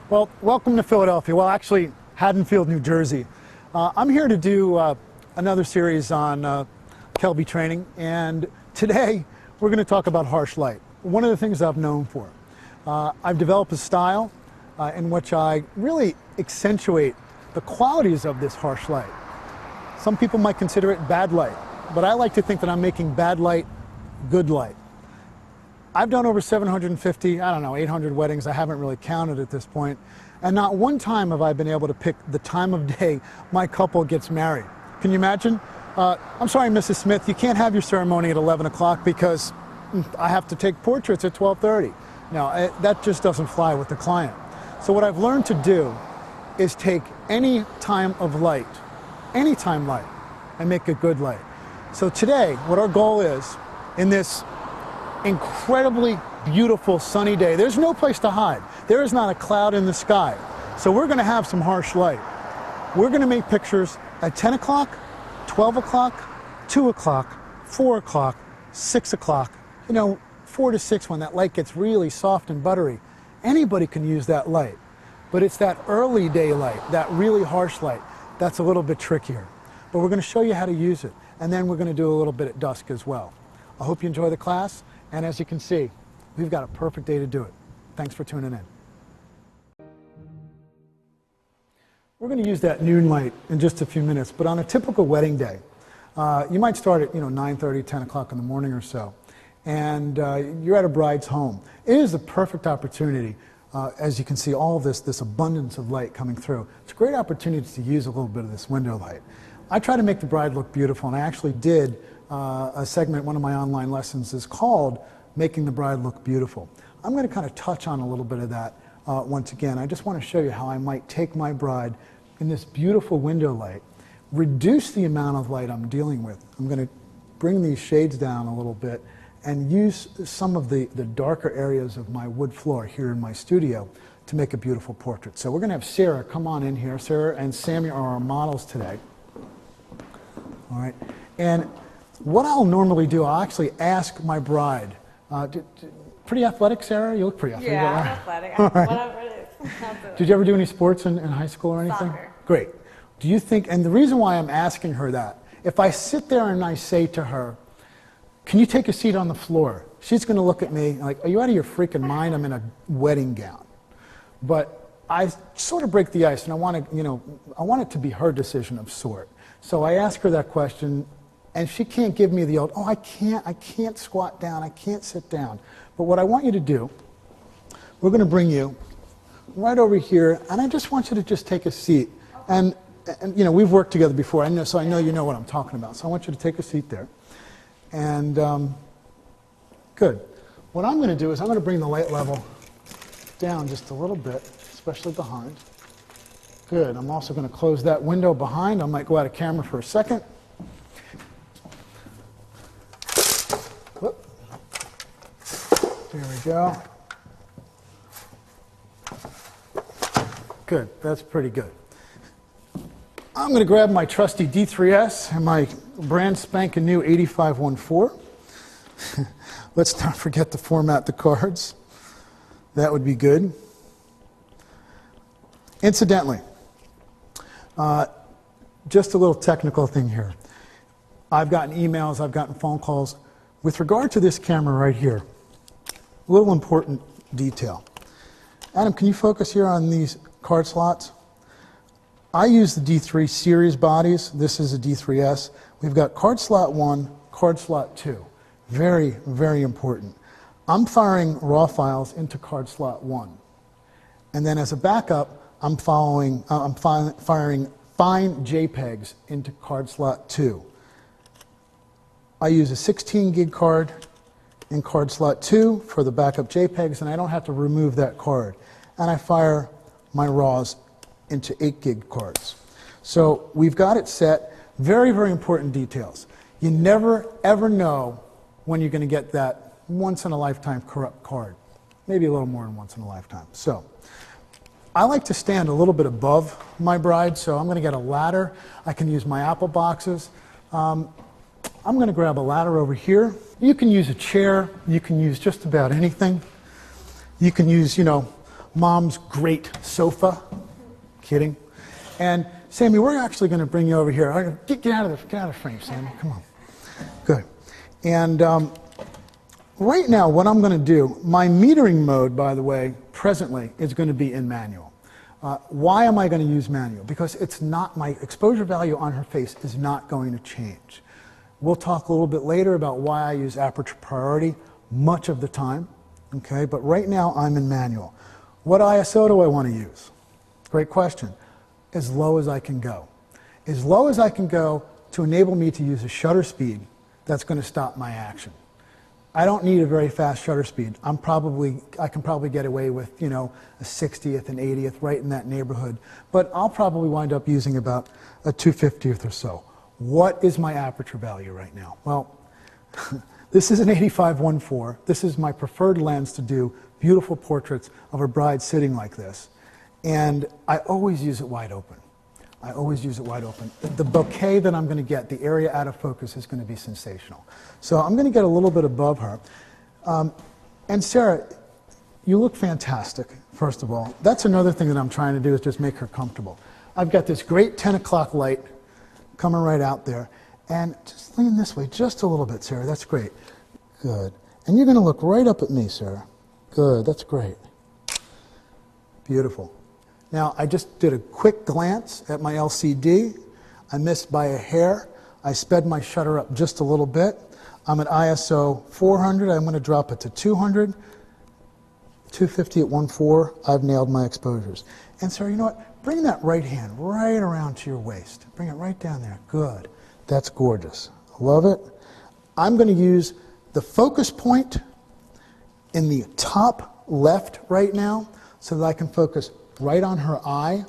Well, welcome to Philadelphia. Well, actually, Haddonfield, New Jersey. I'm here to do another series on Kelby training, and today we're going to talk about harsh light. One of the things I'm known for. I've developed a style in which I really accentuate the qualities of this harsh light. Some people might consider it bad light, but I like to think that I'm making bad light good light. I've done over 750, 800 weddings. I haven't really counted at this point. And not one time have I been able to pick the time of day my couple gets married. Can you imagine? I'm sorry, Mrs. Smith, you can't have your ceremony at 11 o'clock because I have to take portraits at 12:30. No, that just doesn't fly with the client. So what I've learned to do is take any time of light, any time light, and make it good light. So today, what our goal is, in this incredibly beautiful sunny day, there's no place to hide. There is not a cloud in the sky. So we're going to have some harsh light. We're going to make pictures at 10 o'clock, 12 o'clock, 2 o'clock, 4 o'clock, 6 o'clock. 4 to 6 when that light gets really soft and buttery. Anybody can use that light. But it's that early daylight, that really harsh light, that's a little bit trickier. But we're going to show you how to use it. And then we're going to do a little bit at dusk as well. I hope you enjoy the class. And as you can see, we've got a perfect day to do it. Thanks for tuning in. We're going to use that noon light in just a few minutes, but on a typical wedding day, you might start at 9:30, 10 o'clock in the morning or so, and you're at a bride's home. It is the perfect opportunity, as you can see all of this abundance of light coming through. It's a great opportunity to use a little bit of this window light. I try to make the bride look beautiful, and I actually did a segment, one of my online lessons is called Making the Bride Look Beautiful. I'm going to kind of touch on a little bit of that once again. I just want to show you how I might take my bride in this beautiful window light, reduce the amount of light I'm dealing with. I'm going to bring these shades down a little bit and use some of the darker areas of my wood floor here in my studio to make a beautiful portrait. So we're going to have Sarah come on in here. Sarah and Sammy are our models today. All right. And what I'll normally do, I'll actually ask my bride. Pretty athletic, Sarah? You look pretty athletic. Yeah, I'm athletic. Right. Whatever it is. Did you ever do any sports in high school or anything? Soccer. Great. Do you think, and the reason why I'm asking her that, if I sit there and I say to her, can you take a seat on the floor? She's going to look at me like, are you out of your freaking mind? I'm in a wedding gown. But I sort of break the ice, and I want it to be her decision of sort. So I ask her that question, and she can't give me the old, oh, I can't squat down, I can't sit down. But what I want you to do, we're going to bring you right over here, and I just want you to just take a seat. And we've worked together before, so I know you know what I'm talking about. So I want you to take a seat there. And good. What I'm going to do is I'm going to bring the light level down just a little bit, especially behind. Good. I'm also going to close that window behind. I might go out of camera for a second. Whoop. There we go. Good. That's pretty good. I'm going to grab my trusty D3S and my brand spanking new 8514. Let's not forget to format the cards. That would be good. Incidentally, just a little technical thing here. I've gotten emails, I've gotten phone calls. With regard to this camera right here, a little important detail. Adam, can you focus here on these card slots? I use the D3 series bodies. This is a D3S. We've got card slot 1, card slot 2. Very, very important. I'm firing raw files into card slot 1. And then as a backup, I'm firing fine JPEGs into card slot 2. I use a 16 gig card in card slot 2 for the backup JPEGs, and I don't have to remove that card. And I fire my RAWs into 8 gig cards. So we've got it set. Very, very important details. You never, ever know when you're going to get that once-in-a-lifetime corrupt card. Maybe a little more than once in a lifetime. So I like to stand a little bit above my bride, so I'm going to get a ladder. I can use my Apple boxes. I'm going to grab a ladder over here. You can use a chair. You can use just about anything. You can use, Mom's great sofa. Kidding. And Sammy, we're actually going to bring you over here. Get out of the frame, Sammy. Come on. Good. And right now, what I'm going to do, my metering mode, by the way, presently, is going to be in manual. Why am I going to use manual? Because it's not, my exposure value on her face is not going to change. We'll talk a little bit later about why I use aperture priority much of the time, okay? But right now, I'm in manual. What ISO do I want to use? Great question. As low as I can go. As low as I can go to enable me to use a shutter speed that's going to stop my action. I don't need a very fast shutter speed. I can probably get away with, you know, a 60th and 80th, right in that neighborhood. But I'll probably wind up using about a 250th or so. What is my aperture value right now? Well, this is an 85-1.4. This is my preferred lens to do beautiful portraits of a bride sitting like this. And I always use it wide open. I always use it wide open. The bokeh that I'm going to get, the area out of focus, is going to be sensational. So I'm going to get a little bit above her. And Sarah, you look fantastic, first of all. That's another thing that I'm trying to do, is just make her comfortable. I've got this great 10 o'clock light coming right out there. And just lean this way just a little bit, Sarah. That's great. Good. And you're going to look right up at me, Sarah. Good. That's great. Beautiful. Now, I just did a quick glance at my LCD. I missed by a hair. I sped my shutter up just a little bit. I'm at ISO 400. I'm going to drop it to 200. 250 at 1.4. I've nailed my exposures. And Sarah, you know what? Bring that right hand right around to your waist. Bring it right down there. Good. That's gorgeous. Love it. I'm going to use the focus point in the top left right now so that I can focus right on her eye.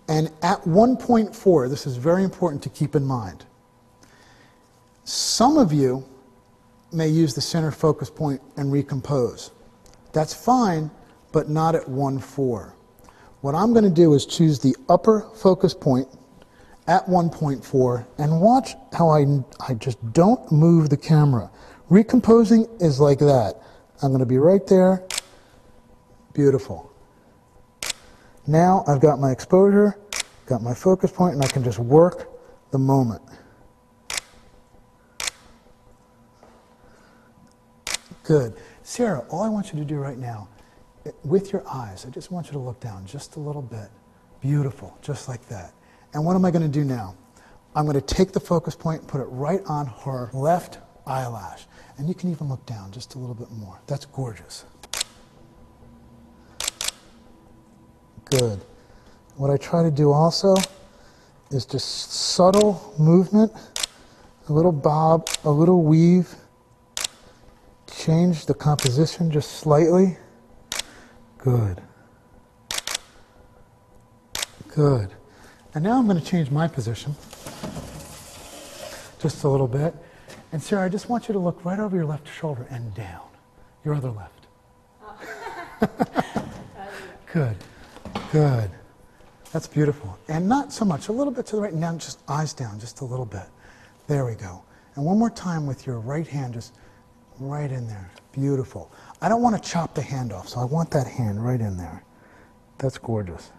And at 1.4, this is very important to keep in mind. Some of you may use the center focus point and recompose. That's fine, but not at 1.4. What I'm going to do is choose the upper focus point at 1.4 and watch how I just don't move the camera. Recomposing is like that. I'm going to be right there. Beautiful. Now I've got my exposure, got my focus point, and I can just work the moment. Good. Sarah, all I want you to do right now, with your eyes, I just want you to look down just a little bit. Beautiful, just like that. And what am I going to do now? I'm going to take the focus point and put it right on her left eyelash. And you can even look down just a little bit more. That's gorgeous. Good. What I try to do also is just subtle movement, a little bob, a little weave, change the composition just slightly. Good. Good. And now I'm going to change my position just a little bit. And Sarah, I just want you to look right over your left shoulder and down, your other left. Good. Good. That's beautiful. And not so much, a little bit to the right, and now just eyes down, just a little bit. There we go. And one more time with your right hand, just right in there. Beautiful. I don't want to chop the hand off, so I want that hand right in there. That's gorgeous.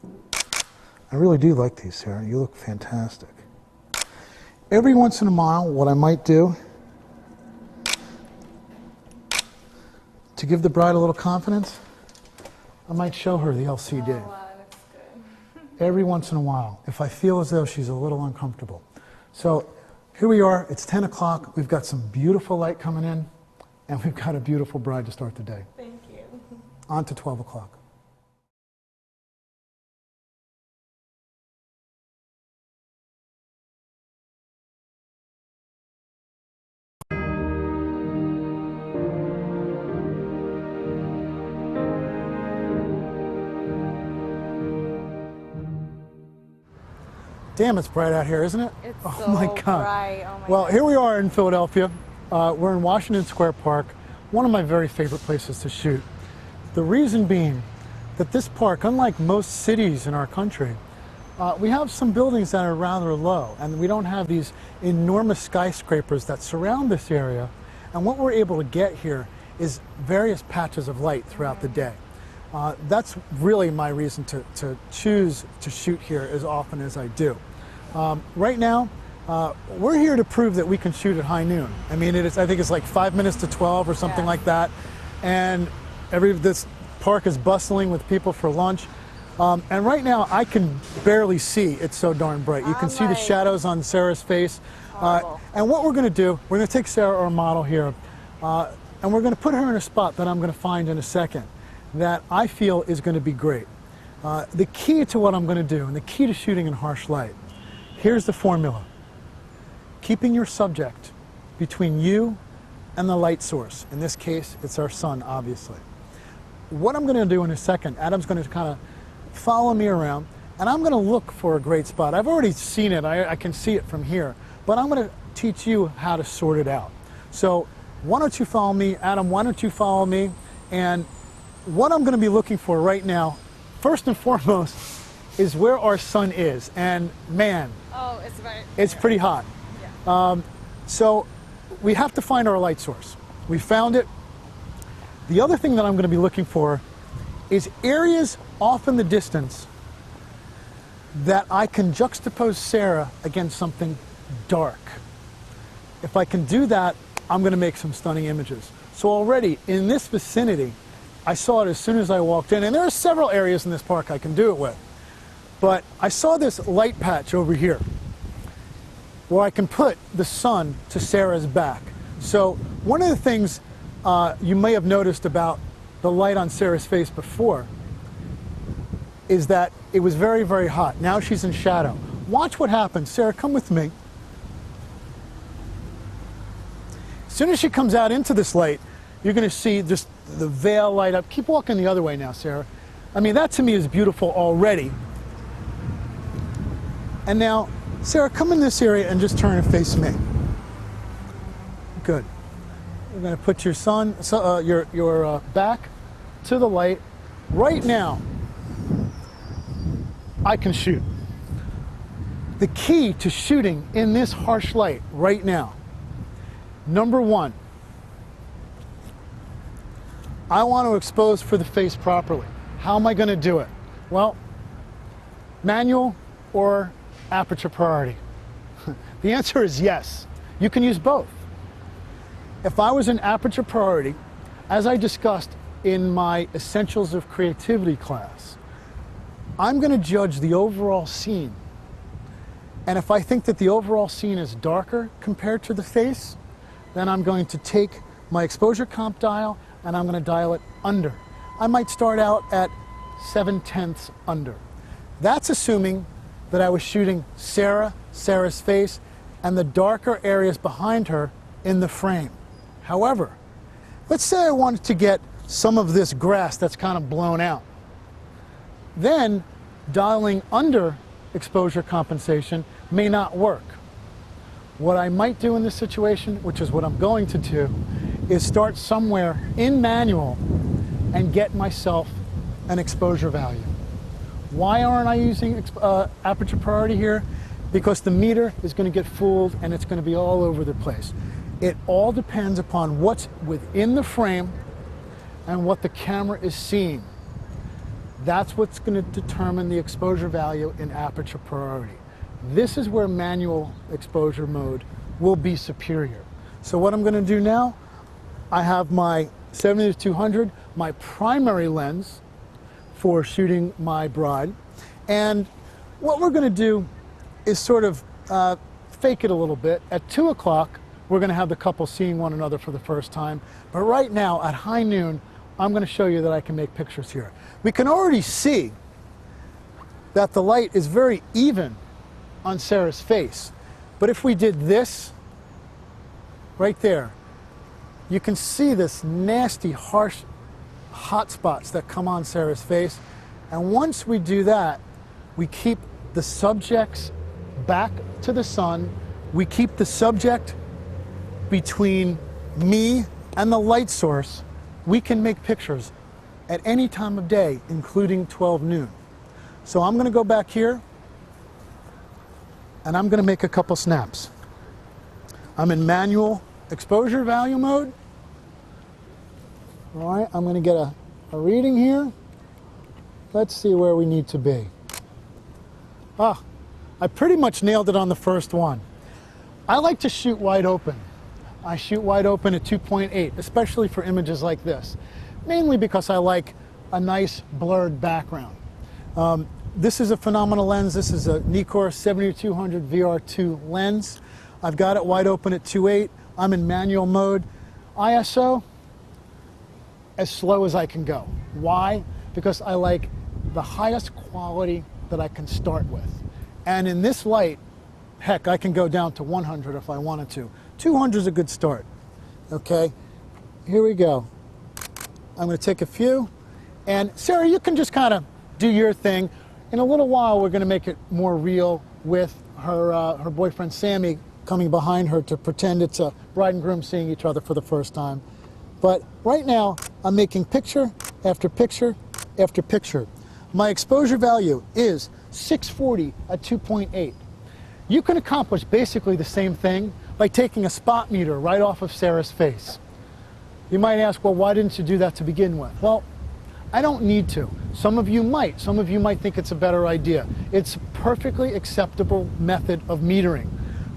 I really do like these, Sarah. You look fantastic. Every once in a while, what I might do to give the bride a little confidence, I might show her the LCD. Oh, wow, that looks good. Every once in a while, if I feel as though she's a little uncomfortable. So here we are, it's 10 o'clock, we've got some beautiful light coming in, and we've got a beautiful bride to start the day. Thank you. On to 12 o'clock. Damn, it's bright out here, isn't it? It's oh so my God. bright. Oh my Well, God. here we are in Philadelphia. We're in Washington Square Park, one of my very favorite places to shoot. The reason being that this park, unlike most cities in our country, we have some buildings that are rather low, and we don't have these enormous skyscrapers that surround this area. And what we're able to get here is various patches of light throughout the day. That's really my reason to choose to shoot here as often as I do. Right now, we're here to prove that we can shoot at high noon. I mean, I think it's like 5 minutes to 12 or something like that. And this park is bustling with people for lunch. And right now, I can barely see. It's so darn bright. You can see the shadows on Sarah's face. And what we're going to do, we're going to take Sarah, our model here, and we're going to put her in a spot that I'm going to find in a second that I feel is going to be great. The key to what I'm going to do, and the key to shooting in harsh light, here's the formula. Keeping your subject between you and the light source. In this case, it's our sun, obviously. What I'm going to do in a second, Adam's going to kind of follow me around, and I'm going to look for a great spot. I've already seen it. I can see it from here, but I'm going to teach you how to sort it out. So why don't you follow me? Adam, why don't you follow me? And what I'm going to be looking for right now, first and foremost, is where our sun is. And man, it's pretty hot. Yeah. So we have to find our light source. We found it. The other thing that I'm going to be looking for is areas off in the distance that I can juxtapose Sarah against something dark. If I can do that, I'm going to make some stunning images. So already in this vicinity, I saw it as soon as I walked in, and there are several areas in this park I can do it with. But I saw this light patch over here where I can put the sun to Sarah's back. So one of the things you may have noticed about the light on Sarah's face before is that it was very, very hot. Now she's in shadow. Watch what happens. Sarah, come with me. As soon as she comes out into this light, you're going to see just the veil light up. Keep walking the other way now, Sarah. I mean, that to me is beautiful already. And now, Sarah, come in this area and just turn and face me. Good. We're going to put your your back to the light. Right now, I can shoot. The key to shooting in this harsh light right now, number one, I want to expose for the face properly. How am I going to do it? Well, manual or aperture priority? The answer is yes. You can use both. If I was in aperture priority, as I discussed in my Essentials of Creativity class, I'm going to judge the overall scene. And if I think that the overall scene is darker compared to the face, then I'm going to take my exposure comp dial and I'm going to dial it under. I might start out at 7/10 under. That's assuming that I was shooting Sarah's face, and the darker areas behind her in the frame. However, let's say I wanted to get some of this grass that's kind of blown out. Then dialing under exposure compensation may not work. What I might do in this situation, which is what I'm going to do, is start somewhere in manual and get myself an exposure value. Why aren't I using aperture priority here? Because the meter is going to get fooled and it's going to be all over the place. It all depends upon what's within the frame and what the camera is seeing. That's what's going to determine the exposure value in aperture priority. This is where manual exposure mode will be superior. So what I'm going to do now, I have my 70-200, my primary lens for shooting my bride. And what we're going to do is sort of fake it a little bit. At 2 o'clock, we're going to have the couple seeing one another for the first time. But right now, at high noon, I'm going to show you that I can make pictures here. We can already see that the light is very even on Sarah's face. But if we did this, right there, you can see this nasty, harsh hot spots that come on Sarah's face. And once we do that, we keep the subjects back to the sun. We keep the subject between me and the light source. We can make pictures at any time of day, including 12 noon. So I'm going to go back here and I'm going to make a couple snaps. I'm in manual exposure value mode. All right, I'm going to get a reading here. Let's see where we need to be. Ah, I pretty much nailed it on the first one. I like to shoot wide open. I shoot wide open at 2.8, especially for images like this, mainly because I like a nice blurred background. This is a phenomenal lens. This is a Nikkor 7200 VR2 lens. I've got it wide open at 2.8. I'm in manual mode. ISO, as slow as I can go. Why? Because I like the highest quality that I can start with. And in this light, heck, I can go down to 100 if I wanted to. 200 is a good start. Okay, here we go. I'm going to take a few. And Sarah, you can just kind of do your thing. In a little while, we're going to make it more real with her boyfriend Sammy coming behind her to pretend it's a bride and groom seeing each other for the first time. But right now, I'm making picture after picture after picture. My exposure value is 640 at 2.8. You can accomplish basically the same thing by taking a spot meter right off of Sarah's face. You might ask, well, why didn't you do that to begin with? Well, I don't need to. Some of you might. Some of you might think it's a better idea. It's a perfectly acceptable method of metering.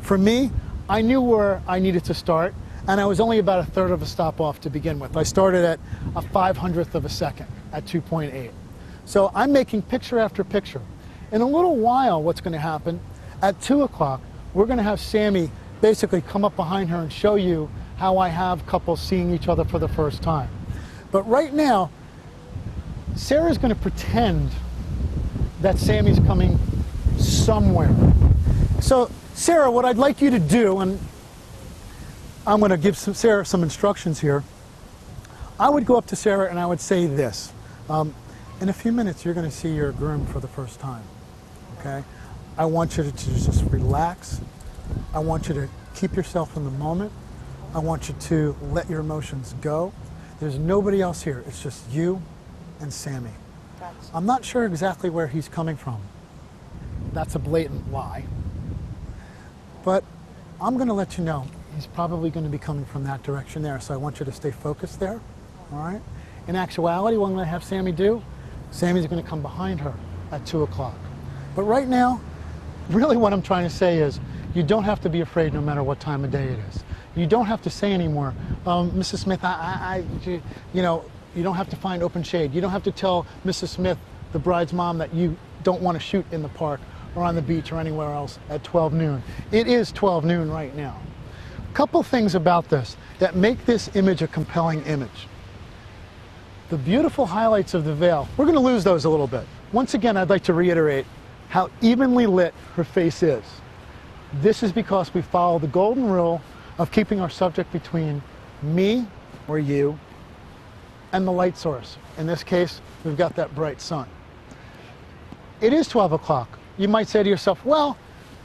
For me, I knew where I needed to start, and I was only about a third of a stop off to begin with. I started at a 500th of a second at 2.8. So I'm making picture after picture. In a little while, what's going to happen, at 2 o'clock, we're going to have Sammy basically come up behind her and show you how I have couples seeing each other for the first time. But right now, Sarah's going to pretend that Sammy's coming somewhere. So, Sarah, what I'd like you to do, and I'm going to give Sarah some instructions here. I would go up to Sarah and I would say this. In a few minutes, you're going to see your groom for the first time. Okay? I want you to just relax. I want you to keep yourself in the moment. I want you to let your emotions go. There's nobody else here. It's just you and Sammy. Gotcha. I'm not sure exactly where he's coming from. That's a blatant lie. But I'm going to let you know he's probably going to be coming from that direction there, so I want you to stay focused there, all right? In actuality, what I'm going to have Sammy do, Sammy's going to come behind her at 2 o'clock. But right now, really what I'm trying to say is you don't have to be afraid no matter what time of day it is. You don't have to say anymore, Mrs. Smith, you know, you don't have to find open shade. You don't have to tell Mrs. Smith, the bride's mom, that you don't want to shoot in the park or on the beach or anywhere else at 12 noon. It is 12 noon right now. A couple things about this that make this image a compelling image. The beautiful highlights of the veil, we're going to lose those a little bit. Once again, I'd like to reiterate how evenly lit her face is. This is because we follow the golden rule of keeping our subject between me, or you, and the light source. In this case, we've got that bright sun. It is 12 o'clock. You might say to yourself, well,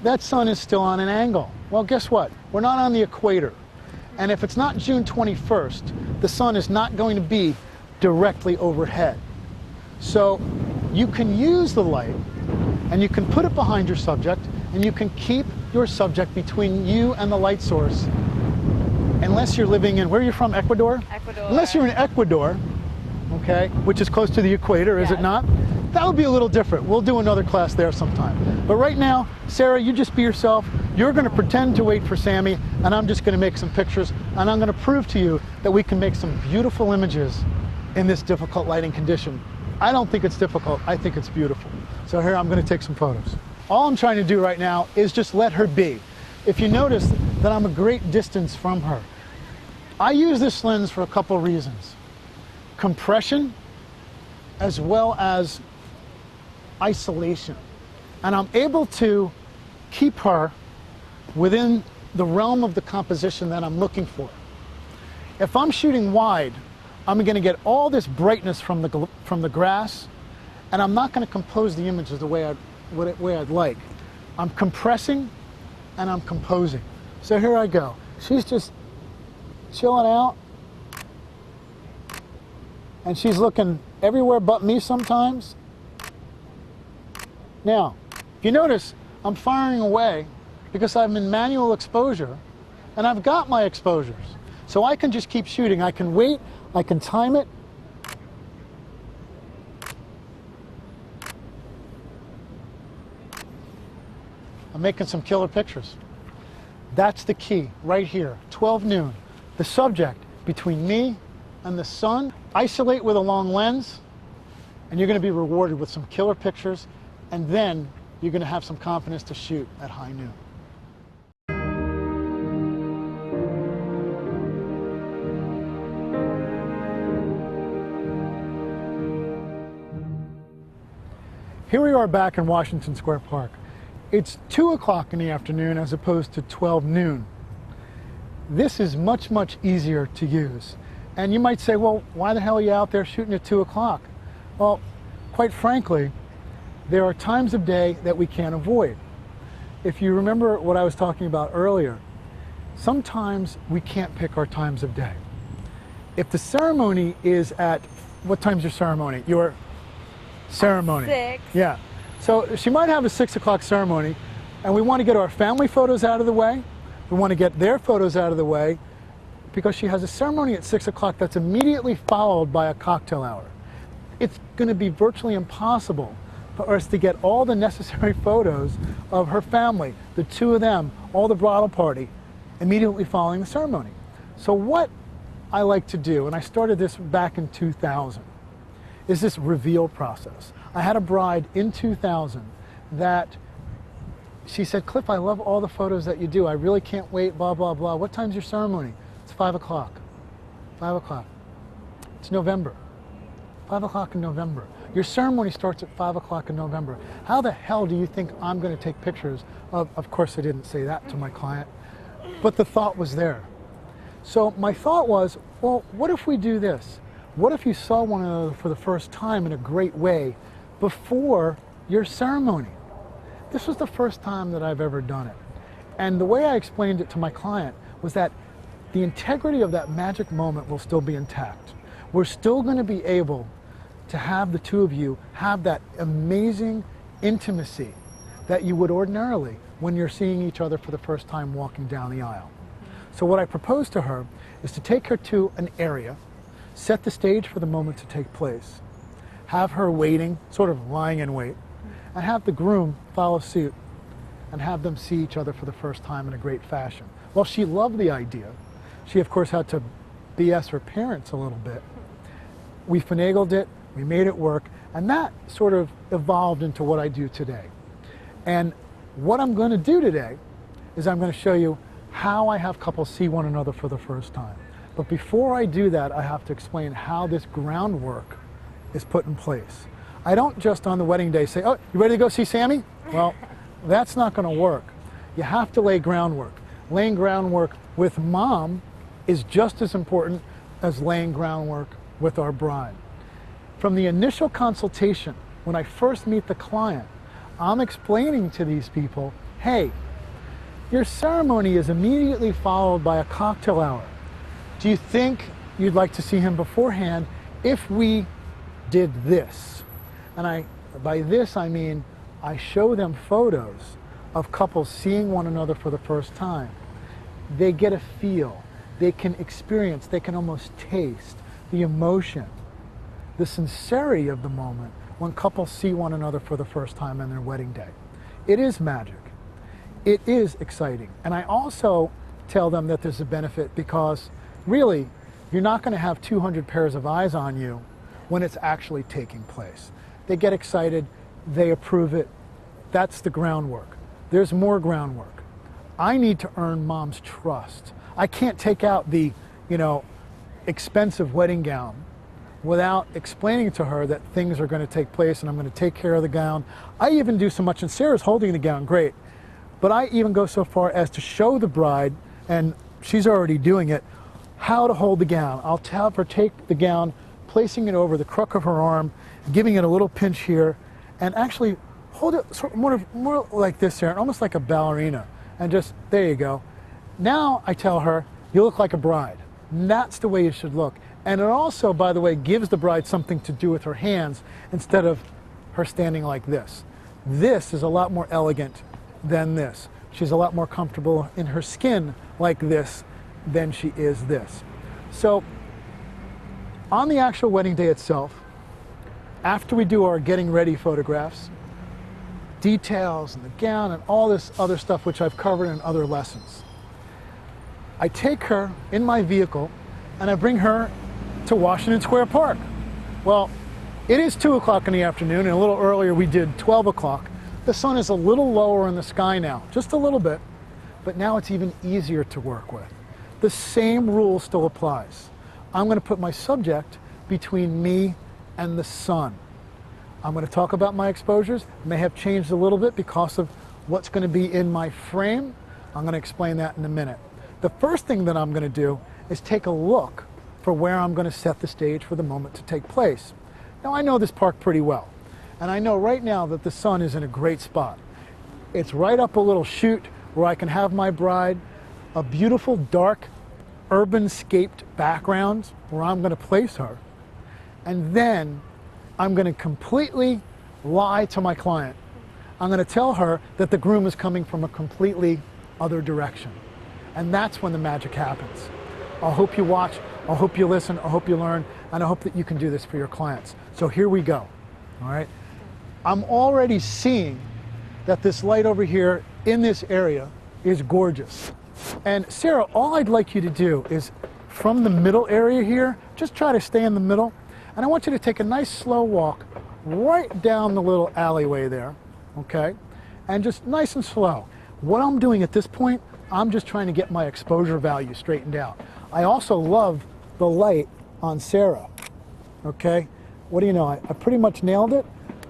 that sun is still on an angle. Well, guess what? We're not on the equator. And if it's not June 21st, the sun is not going to be directly overhead. So you can use the light and you can put it behind your subject and you can keep your subject between you and the light source. Unless you're living in, where are you from, Ecuador? Ecuador. Unless you're in Ecuador, okay, which is close to the equator, is it not? That would be a little different. We'll do another class there sometime. But right now, Sarah, you just be yourself. You're going to pretend to wait for Sammy, and I'm just going to make some pictures, and I'm going to prove to you that we can make some beautiful images in this difficult lighting condition. I don't think it's difficult. I think it's beautiful. So here, I'm going to take some photos. All I'm trying to do right now is just let her be. If you notice that I'm a great distance from her, I use this lens for a couple reasons. Compression, as well as isolation. And I'm able to keep her within the realm of the composition that I'm looking for. If I'm shooting wide, I'm going to get all this brightness from the grass, and I'm not going to compose the images the way I'd like. I'm compressing and I'm composing. So here I go. She's just chilling out, and she's looking everywhere but me sometimes. Now, if you notice, I'm firing away because I'm in manual exposure and I've got my exposures. So I can just keep shooting. I can wait. I can time it. I'm making some killer pictures. That's the key right here, 12 noon. The subject between me and the sun, isolate with a long lens, and you're going to be rewarded with some killer pictures, and then you're going to have some confidence to shoot at high noon. Here we are back in Washington Square Park. It's 2 o'clock in the afternoon as opposed to 12 noon. This is much, much easier to use. And you might say, well, why the hell are you out there shooting at 2 o'clock? Well, quite frankly, there are times of day that we can't avoid. If you remember what I was talking about earlier, sometimes we can't pick our times of day. If the ceremony is at, what time's your ceremony? Your ceremony. 6. Yeah. So she might have a 6 o'clock ceremony, and we want to get our family photos out of the way. We want to get their photos out of the way because she has a ceremony at 6 o'clock that's immediately followed by a cocktail hour. It's going to be virtually impossible for us to get all the necessary photos of her family, the two of them, all the bridal party, immediately following the ceremony. So what I like to do, and I started this back in 2000, is this reveal process. I had a bride in 2000 that she said, Cliff, I love all the photos that you do. I really can't wait, blah, blah, blah. What time's your ceremony? It's 5 o'clock. 5 o'clock. It's November. 5 o'clock in November. Your ceremony starts at 5 o'clock in November. How the hell do you think I'm going to take pictures of course I didn't say that to my client, but the thought was there. So my thought was, well, what if we do this? What if you saw one another for the first time in a great way before your ceremony? This was the first time that I've ever done it. And the way I explained it to my client was that the integrity of that magic moment will still be intact. We're still going to be able to have the two of you have that amazing intimacy that you would ordinarily when you're seeing each other for the first time walking down the aisle. So what I proposed to her is to take her to an area, set the stage for the moment to take place, have her waiting, sort of lying in wait, and have the groom follow suit and have them see each other for the first time in a great fashion. Well, she loved the idea. She, of course, had to BS her parents a little bit. We finagled it, we made it work, and that sort of evolved into what I do today. And what I'm going to do today is I'm going to show you how I have couples see one another for the first time. But before I do that, I have to explain how this groundwork is put in place. I don't just on the wedding day say, oh, you ready to go see Sammy? Well, that's not going to work. You have to lay groundwork. Laying groundwork with mom is just as important as laying groundwork with our bride. From the initial consultation, when I first meet the client, I'm explaining to these people, hey, your ceremony is immediately followed by a cocktail hour. Do you think you'd like to see him beforehand if we did this? And by this I mean I show them photos of couples seeing one another for the first time. They get a feel, they can experience, they can almost taste the emotion, the sincerity of the moment when couples see one another for the first time on their wedding day. It is magic. It is exciting. And I also tell them that there's a benefit because really, you're not going to have 200 pairs of eyes on you when it's actually taking place. They get excited, they approve it. That's the groundwork. There's more groundwork. I need to earn mom's trust. I can't take out the, expensive wedding gown without explaining to her that things are going to take place and I'm going to take care of the gown. I even do so much, and Sarah's holding the gown, great. But I even go so far as to show the bride, and she's already doing it, how to hold the gown. I'll have her take the gown, placing it over the crook of her arm, giving it a little pinch here, and actually hold it sort of more like this here, almost like a ballerina. And just, there you go. Now I tell her, you look like a bride. And that's the way you should look. And it also, by the way, gives the bride something to do with her hands instead of her standing like this. This is a lot more elegant than this. She's a lot more comfortable in her skin like this than she is this. So On the actual wedding day itself, after we do our getting ready photographs, details and the gown and all this other stuff which I've covered in other lessons, I take her in my vehicle and I bring her to Washington Square Park. Well, it is 2 o'clock in the afternoon, and a little earlier we did 12 o'clock. The sun is a little lower in the sky now, just a little bit, but now it's even easier to work with. The same rule still applies. I'm going to put my subject between me and the sun. I'm going to talk about my exposures. It may have changed a little bit because of what's going to be in my frame. I'm going to explain that in a minute. The first thing that I'm going to do is take a look for where I'm going to set the stage for the moment to take place. Now, I know this park pretty well, and I know right now that the sun is in a great spot. It's right up a little chute where I can have my bride, a beautiful dark urban-scaped background where I'm going to place her, and then I'm going to completely lie to my client. I'm going to tell her that the groom is coming from a completely other direction. And that's when the magic happens. I hope you watch, I hope you listen, I hope you learn, and I hope that you can do this for your clients. So here we go, all right? I'm already seeing that this light over here in this area is gorgeous. And Sarah, all I'd like you to do is from the middle area here, just try to stay in the middle. And I want you to take a nice slow walk right down the little alleyway there, okay? And just nice and slow. What I'm doing at this point, I'm just trying to get my exposure value straightened out. I also love the light on Sarah, okay? What do you know, I pretty much nailed it.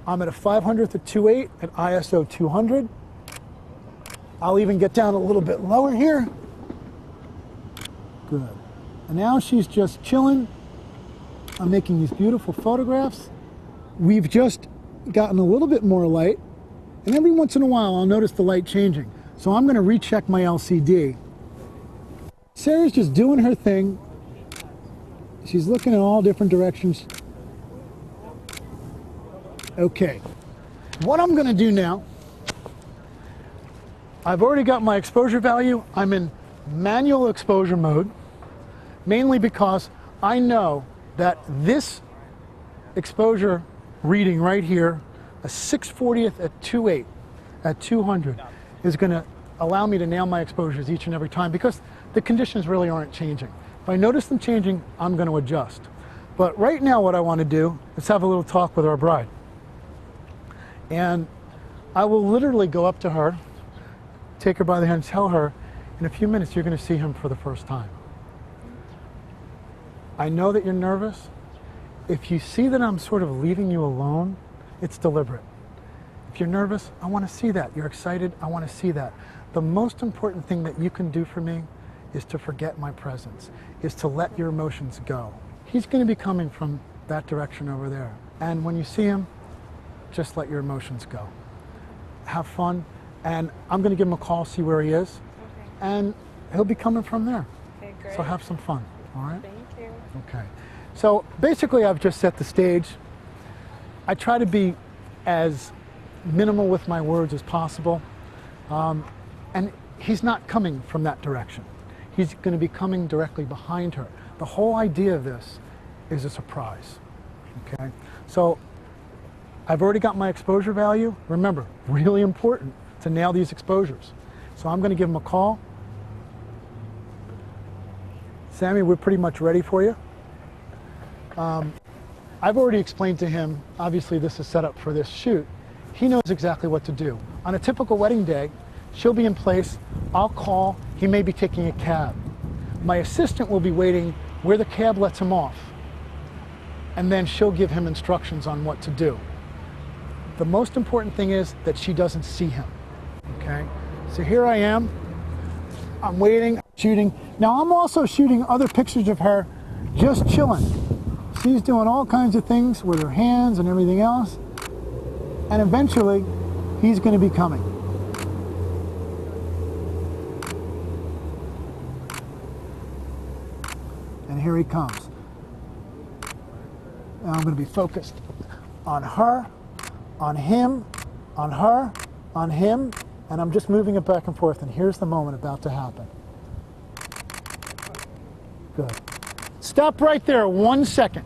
I'm at a 500th of 2.8 at ISO 200. I'll even get down a little bit lower here. Good. And now she's just chilling. I'm making these beautiful photographs. We've just gotten a little bit more light, and every once in a while I'll notice the light changing. So I'm going to recheck my LCD. Sarah's just doing her thing. She's looking in all different directions. Okay. What I'm going to do now, I've already got my exposure value. I'm in manual exposure mode, mainly because I know that this exposure reading right here, a 6/40th at 2.8 at 200, is going to allow me to nail my exposures each and every time because the conditions really aren't changing. If I notice them changing, I'm going to adjust. But right now what I want to do is have a little talk with our bride. And I will literally go up to her, take her by the hand, and tell her, in a few minutes you're going to see him for the first time. I know that you're nervous. If you see that I'm sort of leaving you alone, it's deliberate. If you're nervous, I want to see that. You're excited, I want to see that. The most important thing that you can do for me is to forget my presence, is to let your emotions go. He's going to be coming from that direction over there. And when you see him, just let your emotions go. Have fun, and I'm going to give him a call, see where he is, and he'll be coming from there. Okay, great. So have some fun, all right? Thank you. Okay. So basically I've just set the stage. I try to be as minimal with my words as possible. And he's not coming from that direction. He's going to be coming directly behind her. The whole idea of this is a surprise, okay? So I've already got my exposure value. Remember, really important to nail these exposures. So I'm going to give him a call. Sammy, we're pretty much ready for you. I've already explained to him, obviously this is set up for this shoot. He knows exactly what to do. On a typical wedding day, she'll be in place, I'll call, he may be taking a cab. My assistant will be waiting where the cab lets him off, and then she'll give him instructions on what to do. The most important thing is that she doesn't see him, okay? So here I am, I'm waiting, shooting. Now I'm also shooting other pictures of her just chilling. She's doing all kinds of things with her hands and everything else, and eventually he's going to be coming. And here he comes. Now I'm going to be focused on her, on him, on her, on him, and I'm just moving it back and forth, and here's the moment about to happen. Good. Stop right there 1 second.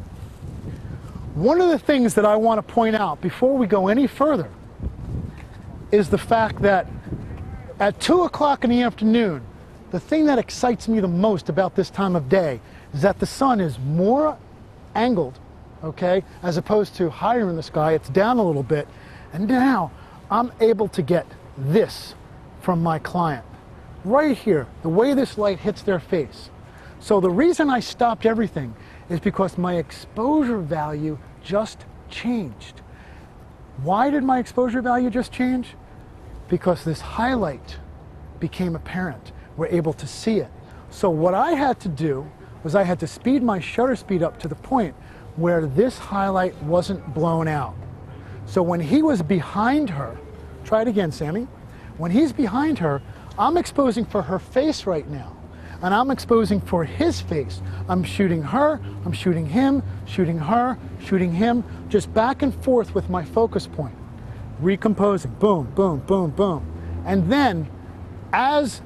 One of the things that I want to point out before we go any further is the fact that at 2 o'clock in the afternoon, the thing that excites me the most about this time of day is that the sun is more angled, okay, as opposed to higher in the sky. It's down a little bit. And now I'm able to get this from my client right here, the way this light hits their face. So the reason I stopped everything is because my exposure value just changed. Why did my exposure value just change? Because this highlight became apparent. We're able to see it. So what I had to do was I had to speed my shutter speed up to the point where this highlight wasn't blown out. So when he was behind her, try it again, Sammy. When he's behind her, I'm exposing for her face right now. And I'm exposing for his face. I'm shooting her, I'm shooting him, shooting her, shooting him, just back and forth with my focus point. Recomposing, boom, boom, boom, boom. And then, as,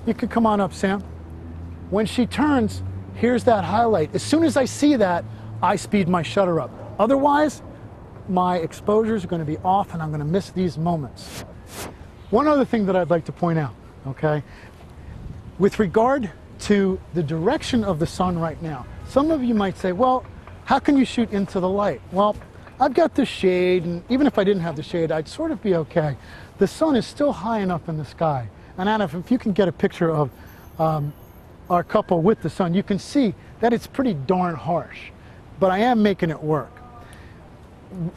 you could come on up, Sam. When she turns, here's that highlight. As soon as I see that, I speed my shutter up. Otherwise, my exposures are going to be off and I'm going to miss these moments. One other thing that I'd like to point out, okay? With regard to the direction of the sun right now, some of you might say, well, how can you shoot into the light? Well, I've got the shade, and even if I didn't have the shade, I'd sort of be okay. The sun is still high enough in the sky. And Anna, if you can get a picture of our couple with the sun, you can see that it's pretty darn harsh. But I am making it work.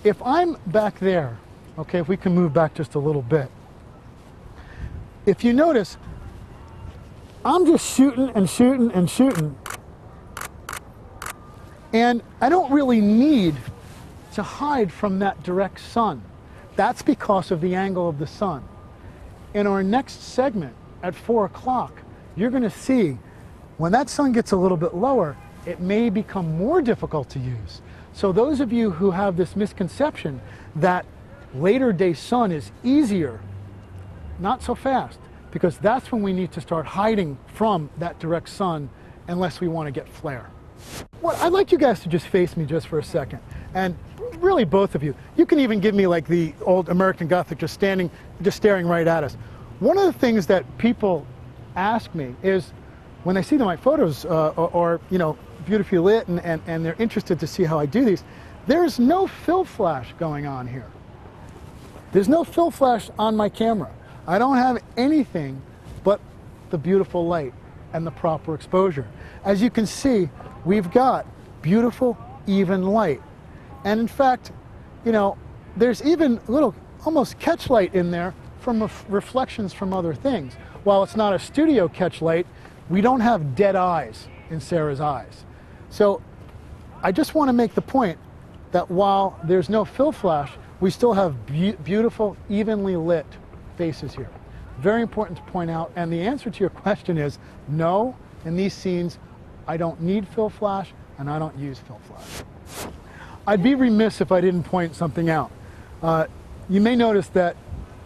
If I'm back there, okay, if we can move back just a little bit, if you notice, I'm just shooting and shooting and shooting. And I don't really need to hide from that direct sun. That's because of the angle of the sun. In our next segment at 4 o'clock, you're going to see when that sun gets a little bit lower, it may become more difficult to use. So those of you who have this misconception that later day sun is easier, not so fast, because that's when we need to start hiding from that direct sun unless we want to get flare. Well, I'd like you guys to just face me just for a second. And really both of you. You can even give me like the old American Gothic, just staring right at us. One of the things that people ask me is when they see my photos or you know, beautifully lit and they're interested to see how I do these, there's no fill flash going on here. There's no fill flash on my camera. I don't have anything but the beautiful light and the proper exposure. As you can see, we've got beautiful, even light. And in fact, you know, there's even a little almost catch light in there from reflections from other things. While it's not a studio catch light, we don't have dead eyes in Sarah's eyes. So I just want to make the point that while there's no fill flash, we still have beautiful, evenly lit faces here. Very important to point out, and the answer to your question is no, in these scenes I don't need fill flash and I don't use fill flash. I'd be remiss if I didn't point something out. You may notice that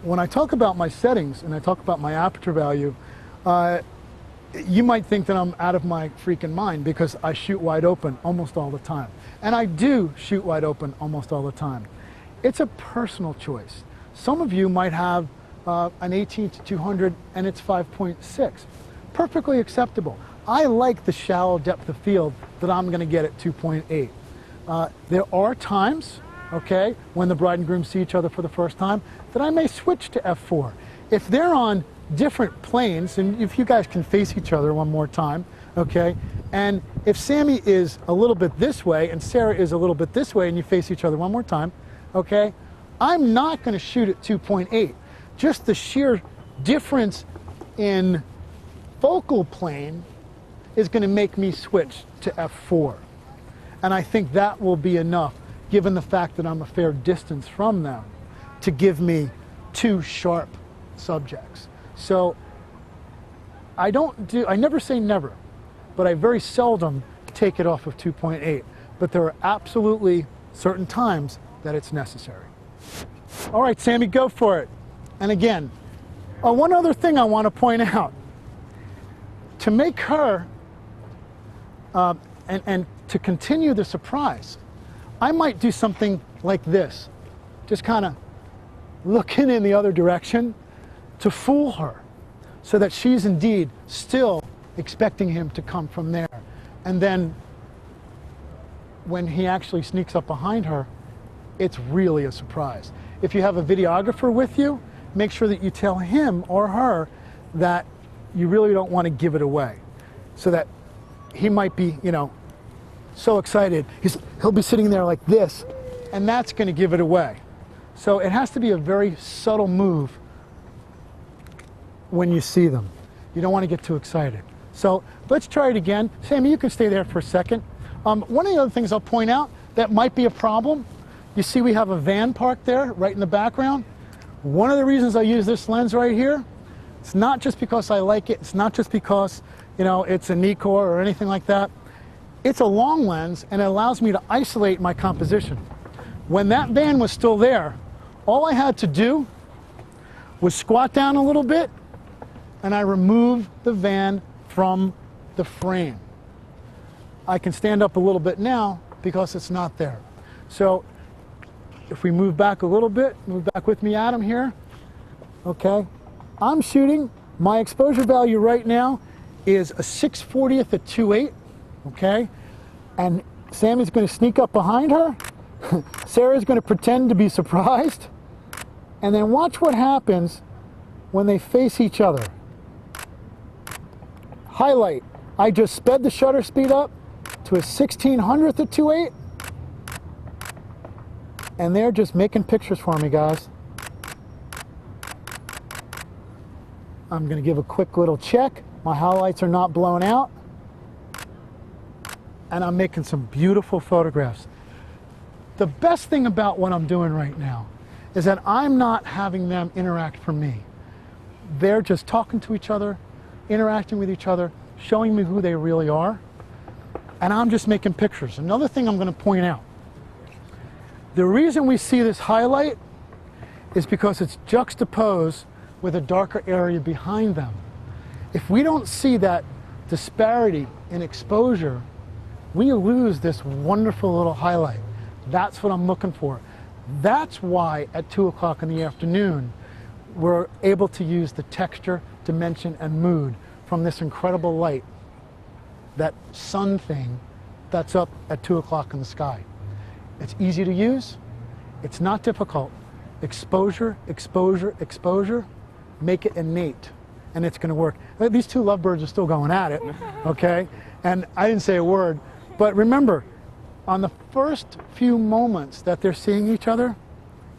when I talk about my settings and I talk about my aperture value, you might think that I'm out of my freaking mind because I shoot wide open almost all the time. And I do shoot wide open almost all the time. It's a personal choice. Some of you might have an 18-200 and it's 5.6. Perfectly acceptable. I like the shallow depth of field that I'm going to get at 2.8. There are times, okay, when the bride and groom see each other for the first time, that I may switch to f4. If they're on different planes, and if you guys can face each other one more time, okay, and if Sammy is a little bit this way and Sarah is a little bit this way and you face each other one more time, okay, I'm not going to shoot at 2.8. Just the sheer difference in focal plane is going to make me switch to f4. And I think that will be enough, given the fact that I'm a fair distance from them, to give me two sharp subjects. So I never say never, but I very seldom take it off of 2.8. But there are absolutely certain times that it's necessary. All right, Sammy, go for it. And again, one other thing I want to point out. To make her And to continue the surprise, I might do something like this, just kind of looking in the other direction to fool her so that she's indeed still expecting him to come from there. And then when he actually sneaks up behind her, it's really a surprise. If you have a videographer with you, make sure that you tell him or her that you really don't want to give it away, so that he might be, you know, so excited, he'll be sitting there like this, and that's going to give it away. So it has to be a very subtle move when you see them. You don't want to get too excited. So let's try it again. Sammy, you can stay there for a second. One of the other things I'll point out that might be a problem, you see we have a van parked there right in the background. One of the reasons I use this lens right here, it's not just because I like it, it's not just because, you know, it's a Nikkor or anything like that. It's a long lens and it allows me to isolate my composition. When that van was still there, all I had to do was squat down a little bit and I removed the van from the frame. I can stand up a little bit now because it's not there. So if we move back a little bit, move back with me, Adam, here. Okay, I'm shooting, my exposure value right now is a 6/40th at 2.8. Okay, and Sammy's going to sneak up behind her. Sarah's going to pretend to be surprised. And then watch what happens when they face each other. Highlight, I just sped the shutter speed up to a 1/1600th at 2.8. And they're just making pictures for me, guys. I'm going to give a quick little check. My highlights are not blown out. And I'm making some beautiful photographs. The best thing about what I'm doing right now is that I'm not having them interact for me. They're just talking to each other, interacting with each other, showing me who they really are, and I'm just making pictures. Another thing I'm going to point out, the reason we see this highlight is because it's juxtaposed with a darker area behind them. If we don't see that disparity in exposure, we lose this wonderful little highlight. That's what I'm looking for. That's why at 2 o'clock in the afternoon, we're able to use the texture, dimension, and mood from this incredible light, that sun thing that's up at 2 o'clock in the sky. It's easy to use. It's not difficult. Exposure, exposure, exposure. Make it innate, and it's going to work. These two lovebirds are still going at it, okay? And I didn't say a word, but remember, on the first few moments that they're seeing each other,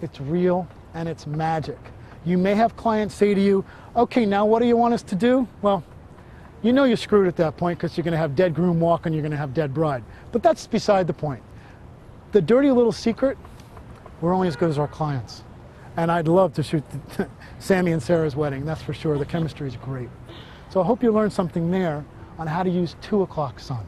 it's real and it's magic. You may have clients say to you, okay, now what do you want us to do? Well, you know you're screwed at that point because you're going to have dead groom walk and you're going to have dead bride. But that's beside the point. The dirty little secret, we're only as good as our clients. And I'd love to shoot Sammy and Sarah's wedding, that's for sure. The chemistry is great. So I hope you learned something there on how to use 2 o'clock sun.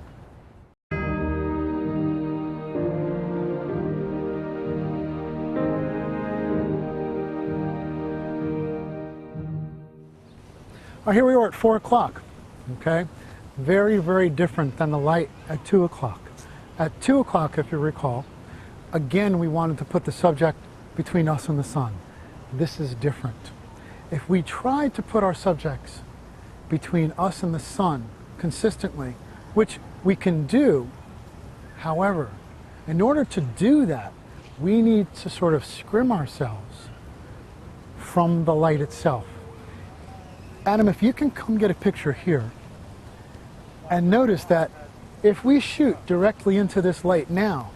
Well, here we are at 4 o'clock, okay? Very, very different than the light at 2 o'clock. At 2 o'clock, if you recall, again, we wanted to put the subject between us and the sun. This is different. If we tried to put our subjects between us and the sun consistently, which we can do, however, in order to do that, we need to sort of scrim ourselves from the light itself. Adam, if you can come get a picture here, and notice that if we shoot directly into this light now,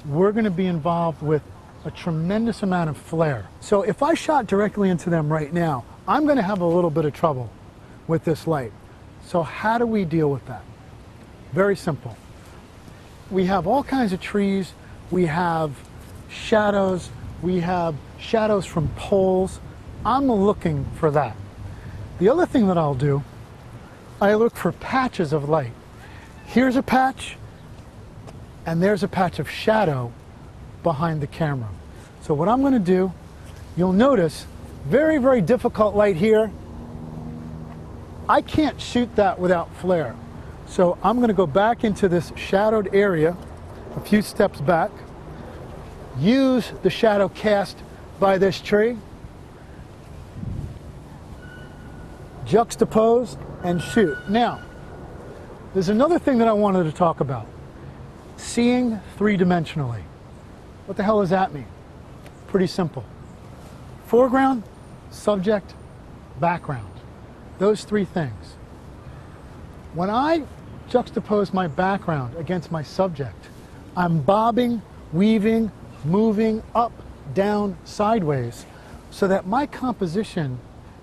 we're going to be involved with a tremendous amount of flare. So if I shot directly into them right now, I'm going to have a little bit of trouble with this light. So how do we deal with that? Very simple. We have all kinds of trees, we have shadows from poles. I'm looking for that. The other thing that I'll do, I look for patches of light. Here's a patch, and there's a patch of shadow behind the camera. So what I'm going to do, you'll notice, very, very difficult light here. I can't shoot that without flare. So I'm going to go back into this shadowed area, a few steps back, use the shadow cast by this tree, juxtapose, and shoot. Now, there's another thing that I wanted to talk about. Seeing three-dimensionally. What the hell does that mean? Pretty simple. Foreground, subject, background. Those three things. When I juxtapose my background against my subject, I'm bobbing, weaving, moving up, down, sideways, so that my composition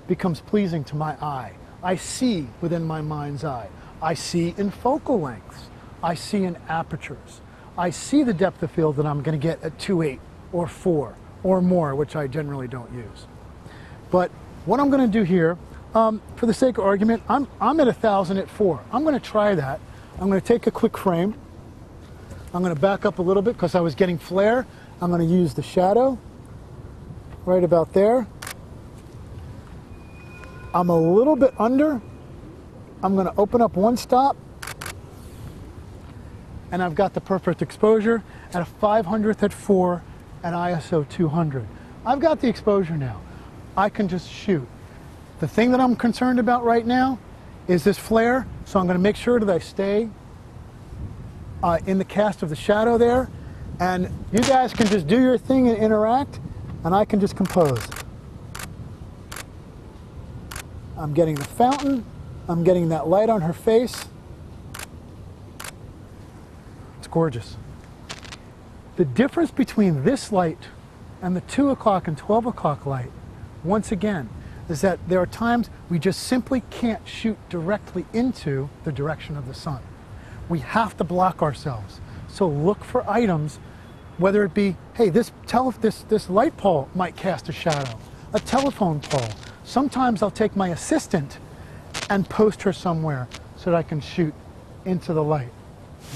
becomes pleasing to my eye. I see within my mind's eye. I see in focal lengths. I see in apertures. I see the depth of field that I'm going to get at 2.8 or 4 or more, which I generally don't use. But what I'm going to do here, for the sake of argument, I'm at 1,000 at 4. I'm going to try that. I'm going to take a quick frame. I'm going to back up a little bit because I was getting flare. I'm going to use the shadow right about there. I'm a little bit under. I'm going to open up one stop, and I've got the perfect exposure at a 500th at 4 and ISO 200. I've got the exposure now. I can just shoot. The thing that I'm concerned about right now is this flare, so I'm going to make sure that I stay in the cast of the shadow there, and you guys can just do your thing and interact, and I can just compose. I'm getting the fountain, I'm getting that light on her face. It's gorgeous. The difference between this light and the 2 o'clock and 12 o'clock light, once again, is that there are times we just simply can't shoot directly into the direction of the sun. We have to block ourselves. So look for items, whether it be, hey, this light pole might cast a shadow, a telephone pole. Sometimes I'll take my assistant and post her somewhere so that I can shoot into the light.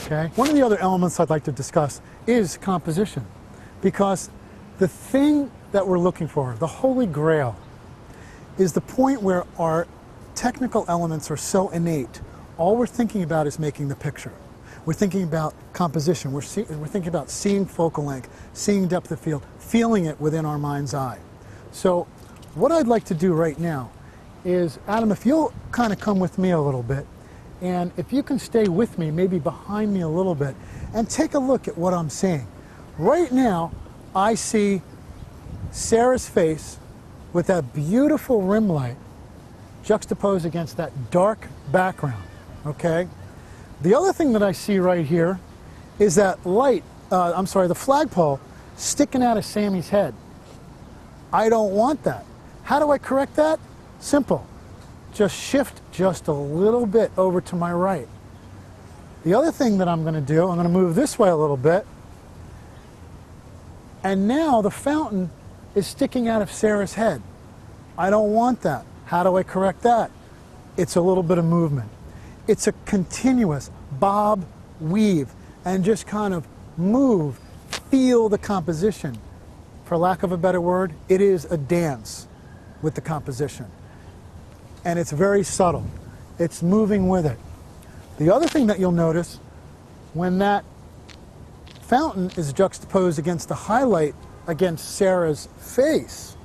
Okay? One of the other elements I'd like to discuss is composition, because the thing that we're looking for, the holy grail, is the point where our technical elements are so innate. All we're thinking about is making the picture. We're thinking about composition. We're thinking about seeing focal length, seeing depth of field, feeling it within our mind's eye. So what I'd like to do right now is, Adam, if you'll kind of come with me a little bit, and if you can stay with me, maybe behind me a little bit, and take a look at what I'm seeing. Right now, I see Sarah's face with that beautiful rim light juxtaposed against that dark background, okay? The other thing that I see right here is that light, the flagpole sticking out of Sammy's head. I don't want that. How do I correct that? Simple. Just shift just a little bit over to my right. The other thing that I'm going to do, I'm going to move this way a little bit, and now the fountain is sticking out of Sarah's head. I don't want that. How do I correct that? It's a little bit of movement. It's a continuous bob, weave, and just kind of move, feel the composition. For lack of a better word, it is a dance with the composition. And it's very subtle. It's moving with it. The other thing that you'll notice, when that fountain is juxtaposed against the highlight against Sarah's face,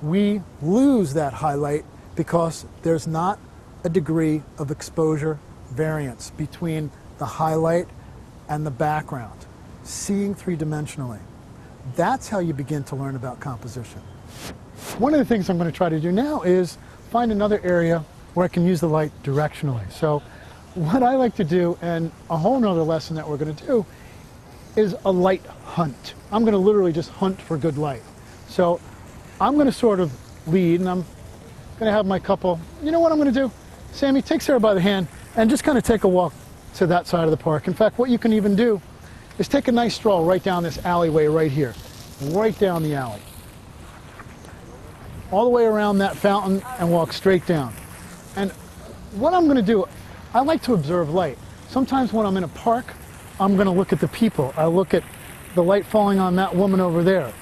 we lose that highlight because there's not a degree of exposure variance between the highlight and the background. Seeing three-dimensionally. That's how you begin to learn about composition. One of the things I'm going to try to do now is find another area where I can use the light directionally. So what I like to do, and a whole nother lesson that we're going to do, is a light hunt. I'm going to literally just hunt for good light. So I'm going to sort of lead, and I'm going to have my couple, you know what I'm going to do? Sammy, take Sarah by the hand and just kind of take a walk to that side of the park. In fact, what you can even do is take a nice stroll right down this alleyway right here, right down the alley, all the way around that fountain and walk straight down. And what I'm going to do, I like to observe light. Sometimes when I'm in a park, I'm going to look at the people. I look at the light falling on that woman over there.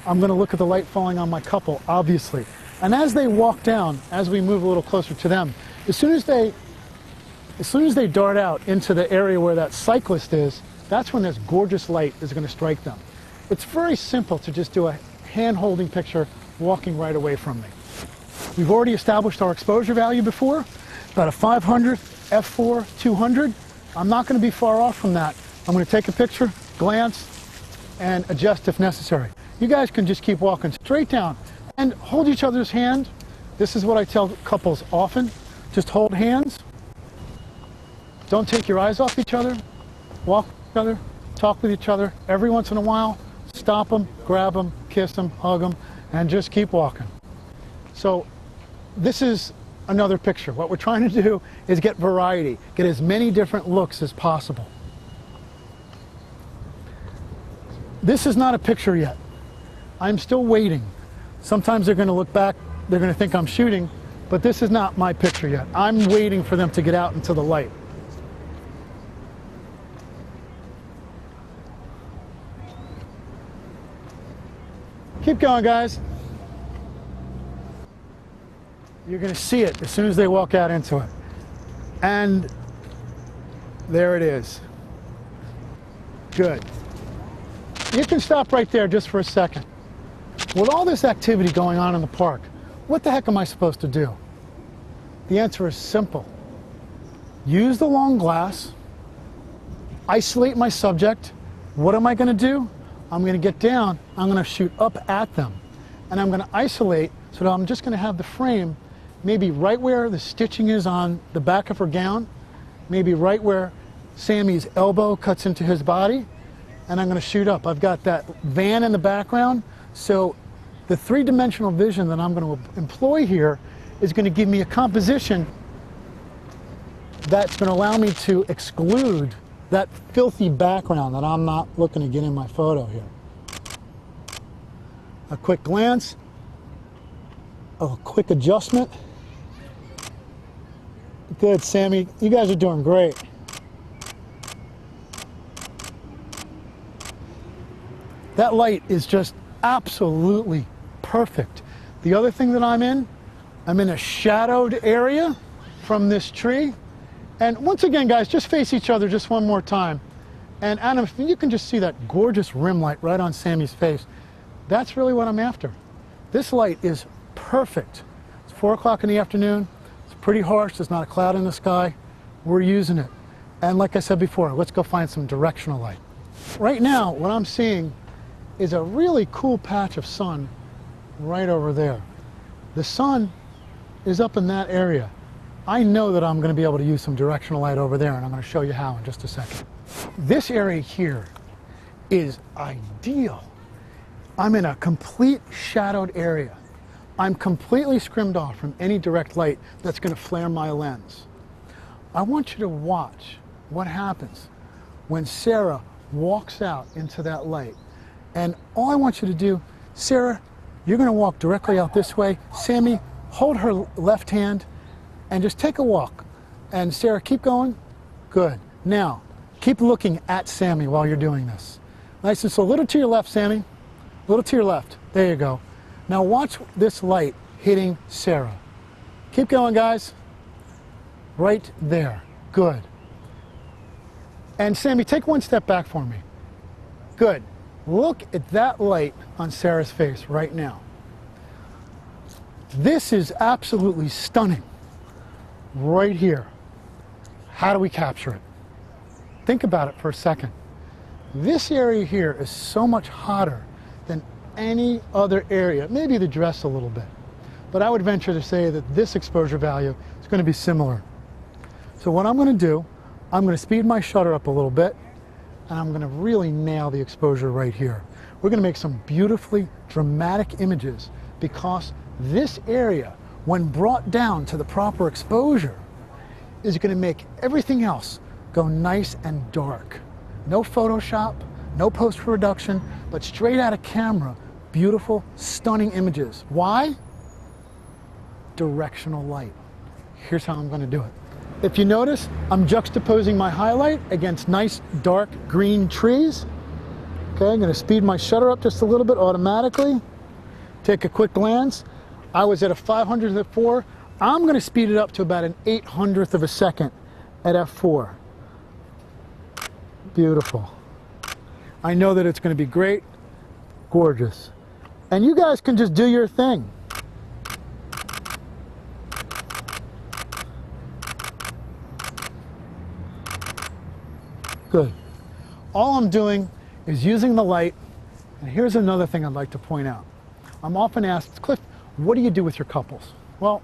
I'm going to look at the light falling on my couple, obviously. And as they walk down, as we move a little closer to them, as soon as they as soon as they dart out into the area where that cyclist is, that's when this gorgeous light is going to strike them. It's very simple to just do a hand-holding picture walking right away from me. We've already established our exposure value before, about a 500, f4, 200. I'm not going to be far off from that. I'm going to take a picture, glance, and adjust if necessary. You guys can just keep walking straight down and hold each other's hand. This is what I tell couples often. Just hold hands. Don't take your eyes off each other. Walk with each other, talk with each other. Every once in a while, stop them, grab them, kiss them, hug them, and just keep walking. So this is another picture. What we're trying to do is get variety, get as many different looks as possible. This is not a picture yet. I'm still waiting. Sometimes they're going to look back, they're going to think I'm shooting, but this is not my picture yet. I'm waiting for them to get out into the light. Keep going, guys. You're going to see it as soon as they walk out into it. And there it is. Good. You can stop right there just for a second. With all this activity going on in the park, what the heck am I supposed to do? The answer is simple. Use the long glass, isolate my subject. What am I going to do? I'm going to get down, I'm going to shoot up at them, and I'm going to isolate so that I'm just going to have the frame maybe right where the stitching is on the back of her gown, maybe right where Sammy's elbow cuts into his body, and I'm going to shoot up. I've got that van in the background, so the three-dimensional vision that I'm going to employ here is going to give me a composition that's going to allow me to exclude that filthy background that I'm not looking to get in my photo here. A quick glance, a quick adjustment. Good, Sammy. You guys are doing great. That light is just absolutely perfect. The other thing that I'm in a shadowed area from this tree. And once again, guys, just face each other just one more time. And Adam, if you can just see that gorgeous rim light right on Sammy's face, that's really what I'm after. This light is perfect. It's 4 o'clock in the afternoon. It's pretty harsh. There's not a cloud in the sky. We're using it. And like I said before, let's go find some directional light. Right now, what I'm seeing is a really cool patch of sun right over there. The sun is up in that area. I know that I'm going to be able to use some directional light over there, and I'm going to show you how in just a second. This area here is ideal. I'm in a complete shadowed area. I'm completely scrimmed off from any direct light that's going to flare my lens. I want you to watch what happens when Sarah walks out into that light. And all I want you to do, Sarah, you're going to walk directly out this way. Sammy, hold her left hand and just take a walk. And Sarah, keep going. Good. Now, keep looking at Sammy while you're doing this. Nice and slow. A little to your left, Sammy. A little to your left. There you go. Now watch this light hitting Sarah. Keep going, guys. Right there. Good. And Sammy, take one step back for me. Good. Look at that light on Sarah's face right now. This is absolutely stunning. Right here. How do we capture it? Think about it for a second. This area here is so much hotter than any other area, maybe the dress a little bit. But I would venture to say that this exposure value is going to be similar. So what I'm going to do, I'm going to speed my shutter up a little bit, and I'm going to really nail the exposure right here. We're going to make some beautifully dramatic images because this area, when brought down to the proper exposure, is going to make everything else go nice and dark. No Photoshop, no post-production, but straight out of camera, beautiful, stunning images. Why? Directional light. Here's how I'm going to do it. If you notice, I'm juxtaposing my highlight against nice dark green trees. Okay, I'm going to speed my shutter up just a little bit automatically. Take a quick glance. I was at a 500th of 4. I'm going to speed it up to about an 800th of a second. at f4. Beautiful. I know that it's going to be great. Gorgeous. And you guys can just do your thing. Good. All I'm doing is using the light. And here's another thing I'd like to point out. I'm often asked, Cliff, what do you do with your couples? Well,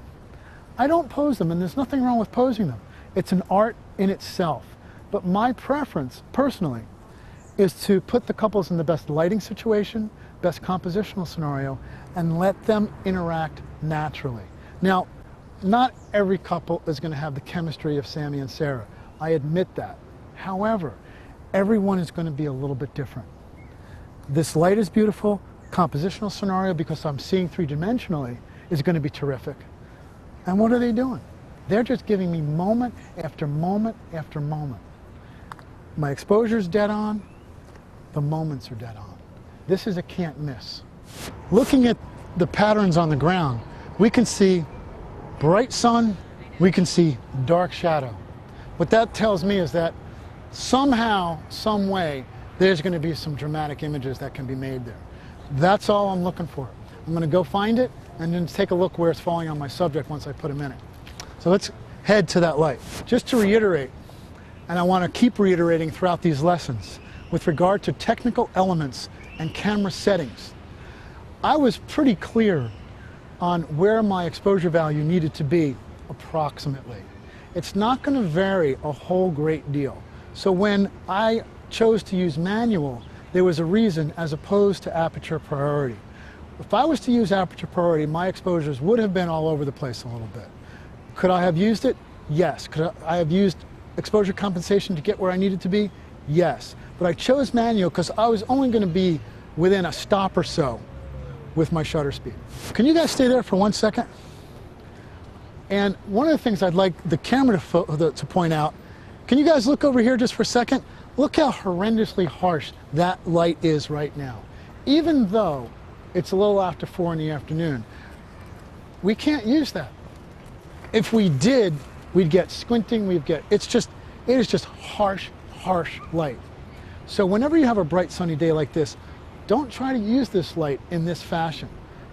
I don't pose them, and there's nothing wrong with posing them. It's an art in itself. But my preference, personally, is to put the couples in the best lighting situation, best compositional scenario, and let them interact naturally. Now, not every couple is going to have the chemistry of Sammy and Sarah. I admit that. However, everyone is going to be a little bit different. This light is beautiful. Compositional scenario, because I'm seeing three-dimensionally, is going to be terrific. And what are they doing? They're just giving me moment after moment after moment. My exposure's dead on. The moments are dead on. This is a can't miss. Looking at the patterns on the ground, we can see bright sun, we can see dark shadow. What that tells me is that somehow, some way, there's going to be some dramatic images that can be made there. That's all I'm looking for. I'm going to go find it and then take a look where it's falling on my subject once I put him in it. So let's head to that light. Just to reiterate, and I want to keep reiterating throughout these lessons, with regard to technical elements and camera settings, I was pretty clear on where my exposure value needed to be approximately. It's not going to vary a whole great deal. So when I chose to use manual, there was a reason as opposed to aperture priority. If I was to use aperture priority, my exposures would have been all over the place a little bit. Could I have used it? Yes. Could I have used exposure compensation to get where I needed to be? Yes. But I chose manual because I was only going to be within a stop or so with my shutter speed. Can you guys stay there for 1 second? And one of the things I'd like the camera to point out, can you guys look over here just for a second? Look how horrendously harsh that light is right now. Even though it's a little after 4 in the afternoon, we can't use that. If we did, we'd get squinting, it is just harsh, harsh light. So whenever you have a bright sunny day like this, don't try to use this light in this fashion.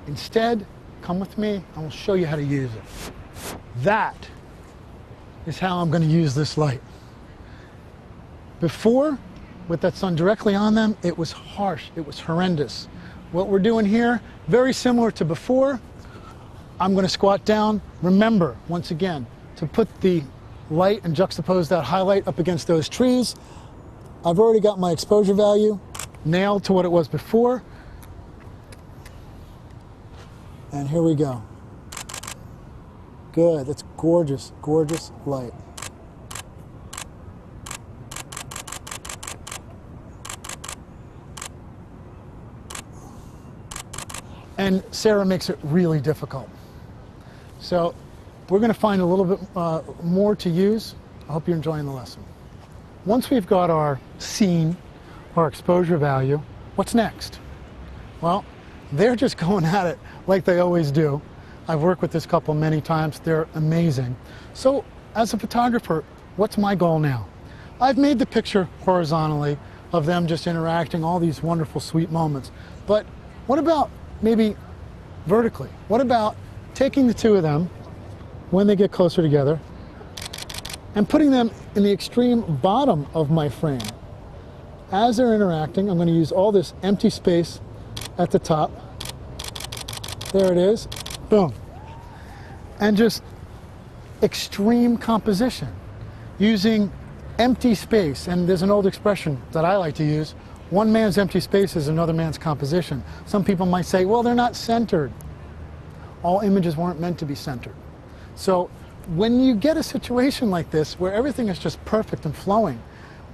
Instead, come with me and we'll show you how to use it. That is how I'm going to use this light. Before, with that sun directly on them, it was harsh, it was horrendous. What we're doing here, very similar to before. I'm going to squat down. Remember, once again, to put the light and juxtapose that highlight up against those trees. I've already got my exposure value nailed to what it was before. And here we go. Good, that's gorgeous, gorgeous light. And Sarah makes it really difficult. So we're going to find a little bit more to use. I hope you're enjoying the lesson. Once we've got our scene, our exposure value, what's next? Well, they're just going at it like they always do. I've worked with this couple many times. They're amazing. So as a photographer, what's my goal now? I've made the picture horizontally of them just interacting, all these wonderful, sweet moments. But what about maybe vertically? What about taking the two of them when they get closer together and putting them in the extreme bottom of my frame? As they're interacting, I'm going to use all this empty space at the top. There it is. Boom. And just extreme composition using empty space. And there's an old expression that I like to use: one man's empty space is another man's composition. Some people might say, well, they're not centered. All images weren't meant to be centered. So when you get a situation like this where everything is just perfect and flowing,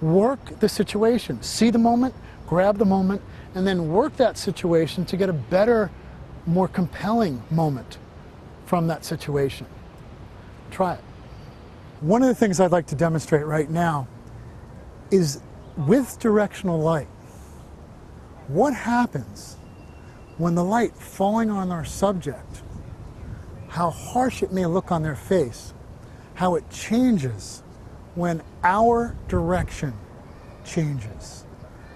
work the situation. See the moment, grab the moment, and then work that situation to get a better, more compelling moment from that situation. Try it. One of the things I'd like to demonstrate right now is with directional light. What happens when the light falling on our subject, how harsh it may look on their face, how it changes when our direction changes.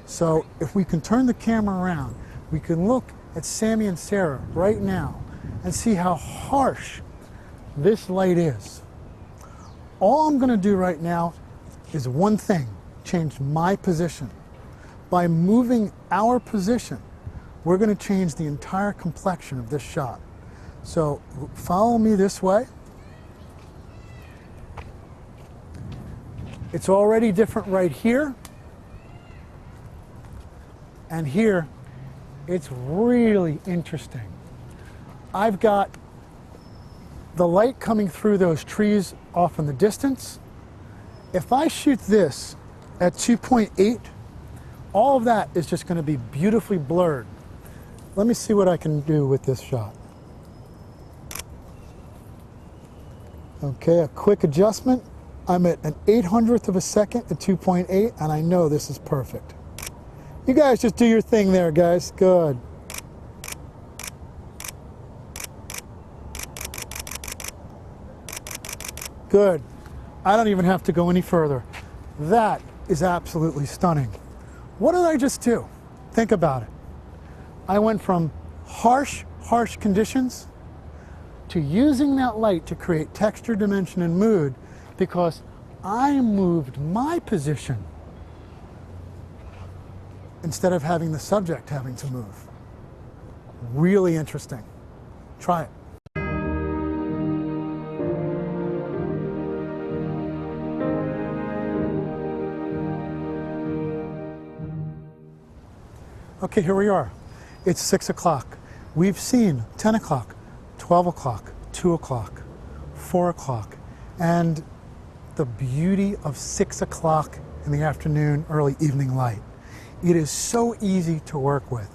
So if we can turn the camera around, we can look at Sammy and Sarah right now and see how harsh this light is. All I'm going to do right now is one thing, change my position. By moving our position, we're going to change the entire complexion of this shot. So follow me this way. It's already different right here. And here, it's really interesting. I've got the light coming through those trees off in the distance. If I shoot this at 2.8, all of that is just going to be beautifully blurred. Let me see what I can do with this shot. Okay, a quick adjustment. I'm at an 800th of a second at 2.8, and I know this is perfect. You guys just do your thing there, guys. Good. Good. I don't even have to go any further. That is absolutely stunning. What did I just do? Think about it. I went from harsh conditions to using that light to create texture, dimension, and mood because I moved my position instead of having the subject having to move. Really interesting. Try it. Okay, here we are. It's 6 o'clock. We've seen 10 o'clock, 12 o'clock, 2 o'clock, 4 o'clock, and the beauty of 6 o'clock in the afternoon, early evening light. It is so easy to work with.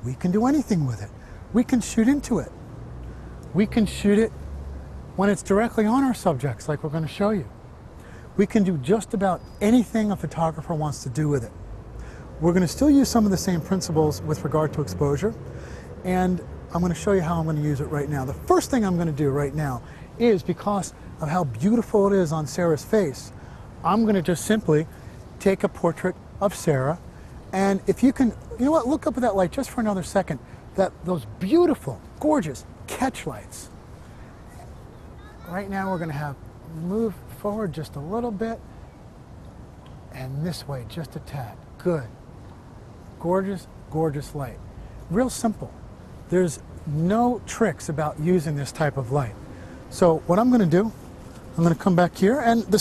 We can do anything with it. We can shoot into it. We can shoot it when it's directly on our subjects, like we're going to show you. We can do just about anything a photographer wants to do with it. We're going to still use some of the same principles with regard to exposure, and I'm going to show you how I'm going to use it right now. The first thing I'm going to do right now is, because of how beautiful it is on Sarah's face, I'm going to just simply take a portrait of Sarah, and if you can, you know what, look up at that light just for another second, those beautiful, gorgeous catch lights. Right now we're going to have move forward just a little bit, and this way just a tad. Good. Gorgeous, gorgeous light. Real simple. There's no tricks about using this type of light. So what I'm going to do, I'm going to come back here, and the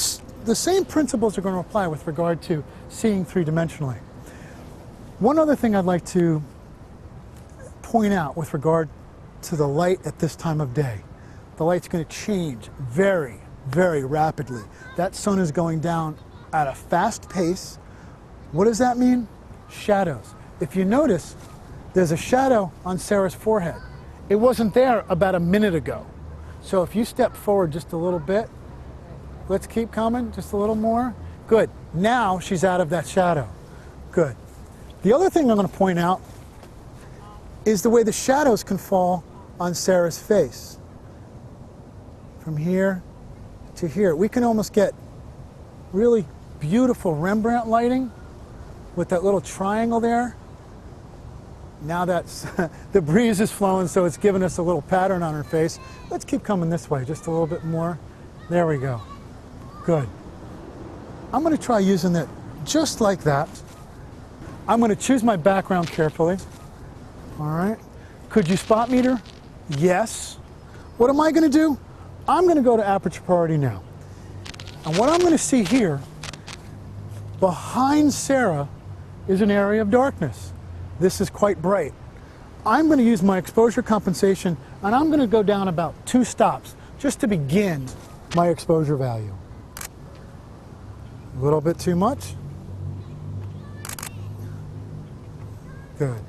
same principles are going to apply with regard to seeing three-dimensionally. One other thing I'd like to point out with regard to the light at this time of day. The light's going to change very, very rapidly. That sun is going down at a fast pace. What does that mean? Shadows. If you notice, there's a shadow on Sarah's forehead. It wasn't there about a minute ago. So if you step forward just a little bit, let's keep coming, just a little more. Good. Now she's out of that shadow. Good. The other thing I'm going to point out is the way the shadows can fall on Sarah's face. From here to here. We can almost get really beautiful Rembrandt lighting with that little triangle there. Now that's the breeze is flowing, so it's giving us a little pattern on her face. Let's keep coming this way just a little bit more. There we go. Good. I'm going to try using it just like that. I'm going to choose my background carefully. All right. Could you spot meter? Yes. What am I going to do? I'm going to go to aperture priority now. And what I'm going to see here, behind Sarah, is an area of darkness. This is quite bright. I'm going to use my exposure compensation, and I'm going to go down about 2 stops just to begin my exposure value. A little bit too much. Good.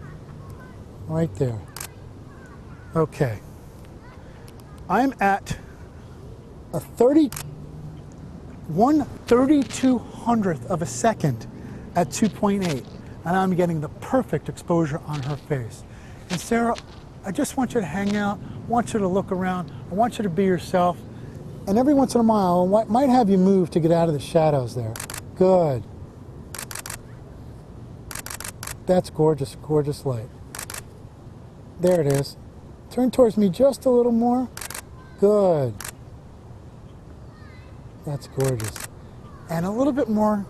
Right there. Okay. I'm at a 1/3200th of a second at 2.8, and I'm getting the perfect exposure on her face. And Sarah, I just want you to hang out, I want you to look around, I want you to be yourself, And every once in a while, I might have you move to get out of the shadows there. Good. That's gorgeous, gorgeous light. There it is. Turn towards me just a little more. Good. That's gorgeous. And a little bit more.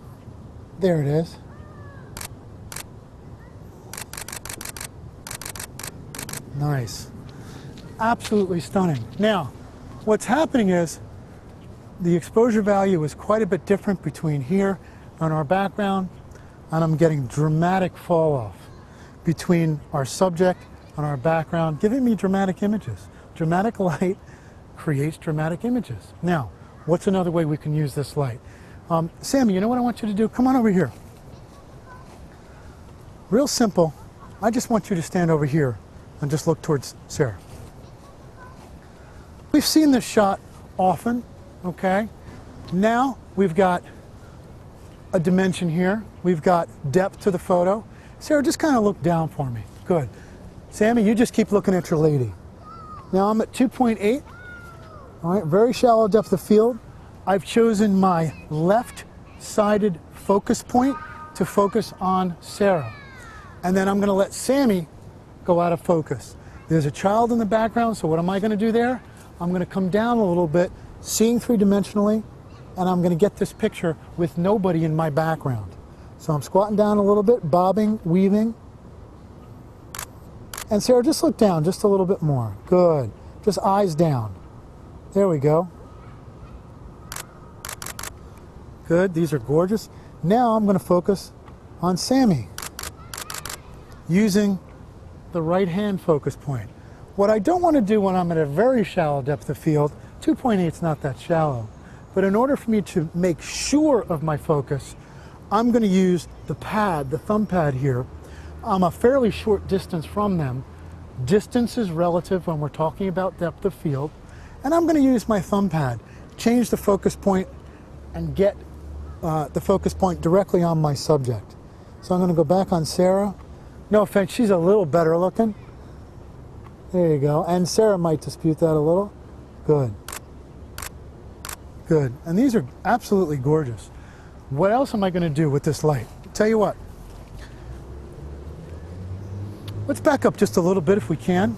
There it is. Nice. Absolutely stunning. Now, what's happening is the exposure value is quite a bit different between here and our background, and I'm getting dramatic fall off between our subject and our background, giving me dramatic images. Dramatic light creates dramatic images. Now, what's another way we can use this light? Sammy, you know what I want you to do? Come on over here. Real simple. I just want you to stand over here and just look towards Sarah. We've seen this shot often, okay? Now we've got a dimension here. We've got depth to the photo. Sarah, just kind of look down for me. Good. Sammy, you just keep looking at your lady. Now I'm at 2.8. All right, very shallow depth of field. I've chosen my left-sided focus point to focus on Sarah. And then I'm going to let Sammy go out of focus. There's a child in the background, so what am I going to do there? I'm going to come down a little bit, seeing three-dimensionally, and I'm going to get this picture with nobody in my background. So I'm squatting down a little bit, bobbing, weaving. And Sarah, just look down just a little bit more. Good. Just eyes down. There we go. Good. These are gorgeous. Now I'm going to focus on Sammy using the right-hand focus point. What I don't want to do when I'm at a very shallow depth of field, 2.8 is not that shallow, but in order for me to make sure of my focus, I'm going to use the pad, the thumb pad here. I'm a fairly short distance from them. Distance is relative when we're talking about depth of field. And I'm going to use my thumb pad, change the focus point, and get the focus point directly on my subject. So I'm going to go back on Sarah. No offense, she's a little better looking. There you go. And Sarah might dispute that a little. Good. Good. And these are absolutely gorgeous. What else am I going to do with this light? Tell you what. Let's back up just a little bit if we can.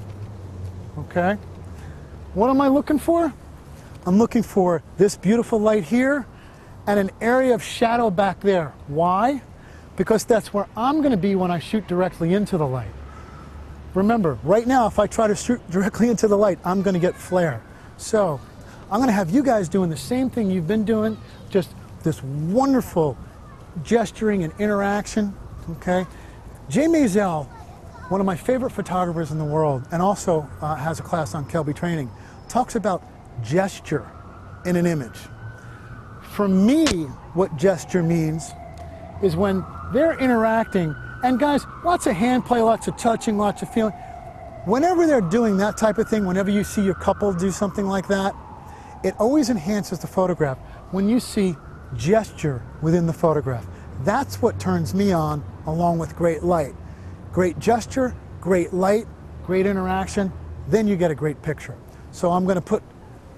Okay. What am I looking for? I'm looking for this beautiful light here and an area of shadow back there. Why? Because that's where I'm going to be when I shoot directly into the light. Remember, right now, if I try to shoot directly into the light, I'm going to get flare. So I'm going to have you guys doing the same thing you've been doing, just this wonderful gesturing and interaction, okay? Jay Maisel, one of my favorite photographers in the world, and also has a class on Kelby training, talks about gesture in an image. For me, what gesture means is when they're interacting, and guys, lots of hand play, lots of touching, lots of feeling. Whenever they're doing that type of thing, whenever you see your couple do something like that, it always enhances the photograph when you see gesture within the photograph. That's what turns me on, along with great light. Great gesture, great light, great interaction, then you get a great picture. So I'm going to put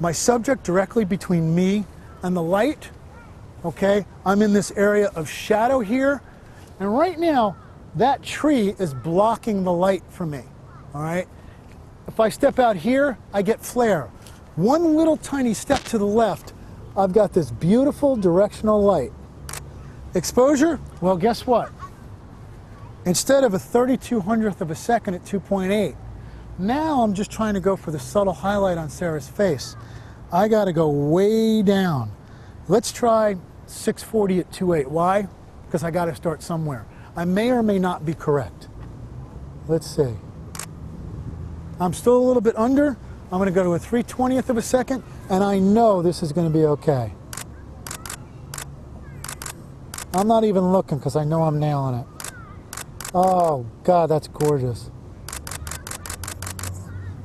my subject directly between me and the light. Okay, I'm in this area of shadow here, and right now that tree is blocking the light for me. All right, if I step out here, I get flare. One little tiny step to the left, I've got this beautiful directional light. Exposure, well, guess what? Instead of a 3200th of a second at 2.8, now I'm just trying to go for the subtle highlight on Sarah's face. I got to go way down. Let's try 640 at 2.8. Why? Because I got to start somewhere. I may or may not be correct. Let's see. I'm still a little bit under. I'm going to go to a 3/20th of a second, and I know this is going to be okay. I'm not even looking because I know I'm nailing it. Oh, God, that's gorgeous.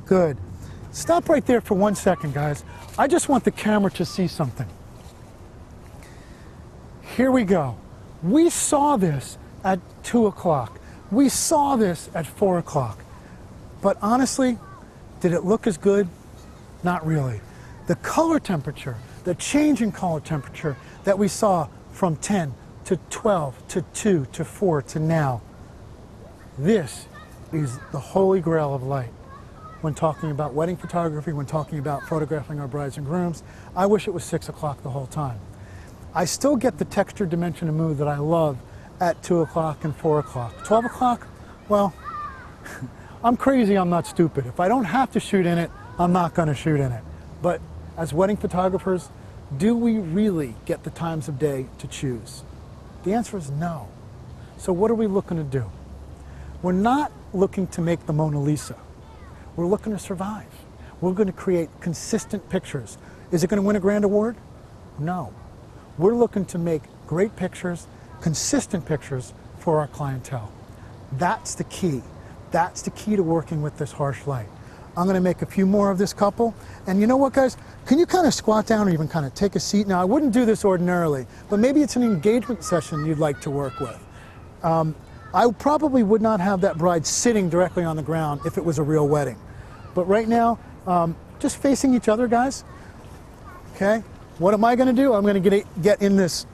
Good. Stop right there for 1 second, guys. I just want the camera to see something. Here we go. We saw this at 2 o'clock. We saw this at 4 o'clock. But honestly, did it look as good? Not really. the color temperature, the change in color temperature that we saw from 10 to 12 to 2 to 4 to now. This is the holy grail of light. When talking about wedding photography, when talking about photographing our brides and grooms, I wish it was 6 o'clock the whole time. I still get the texture, dimension, and mood that I love at 2 o'clock and 4 o'clock. 12 o'clock, well, I'm crazy, I'm not stupid. If I don't have to shoot in it, I'm not going to shoot in it. But as wedding photographers, do we really get the times of day to choose? The answer is no. So what are we looking to do? We're not looking to make the Mona Lisa. We're looking to survive. We're going to create consistent pictures. Is it going to win a grand award? No. We're looking to make great pictures, consistent pictures for our clientele. That's the key. That's the key to working with this harsh light. I'm going to make a few more of this couple. And you know what, guys? Can you kind of squat down or even kind of take a seat? Now, I wouldn't do this ordinarily, but maybe it's an engagement session you'd like to work with. I probably would not have that bride sitting directly on the ground if it was a real wedding. But right now, just facing each other, guys. Okay? What am I going to do? I'm going to get in this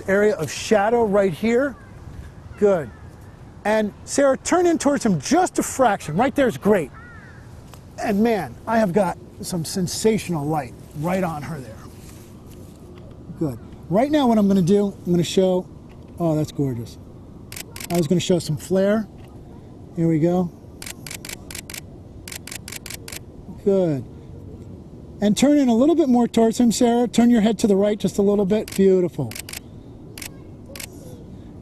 area of shadow right here. Good. And Sarah, turn in towards him just a fraction. Right there is great. And man, I have got some sensational light right on her there. Good. Right now what I'm going to do, I'm going to show, oh, that's gorgeous. I was going to show some flare. Here we go. Good. And turn in a little bit more towards him, Sarah. Turn your head to the right just a little bit. Beautiful.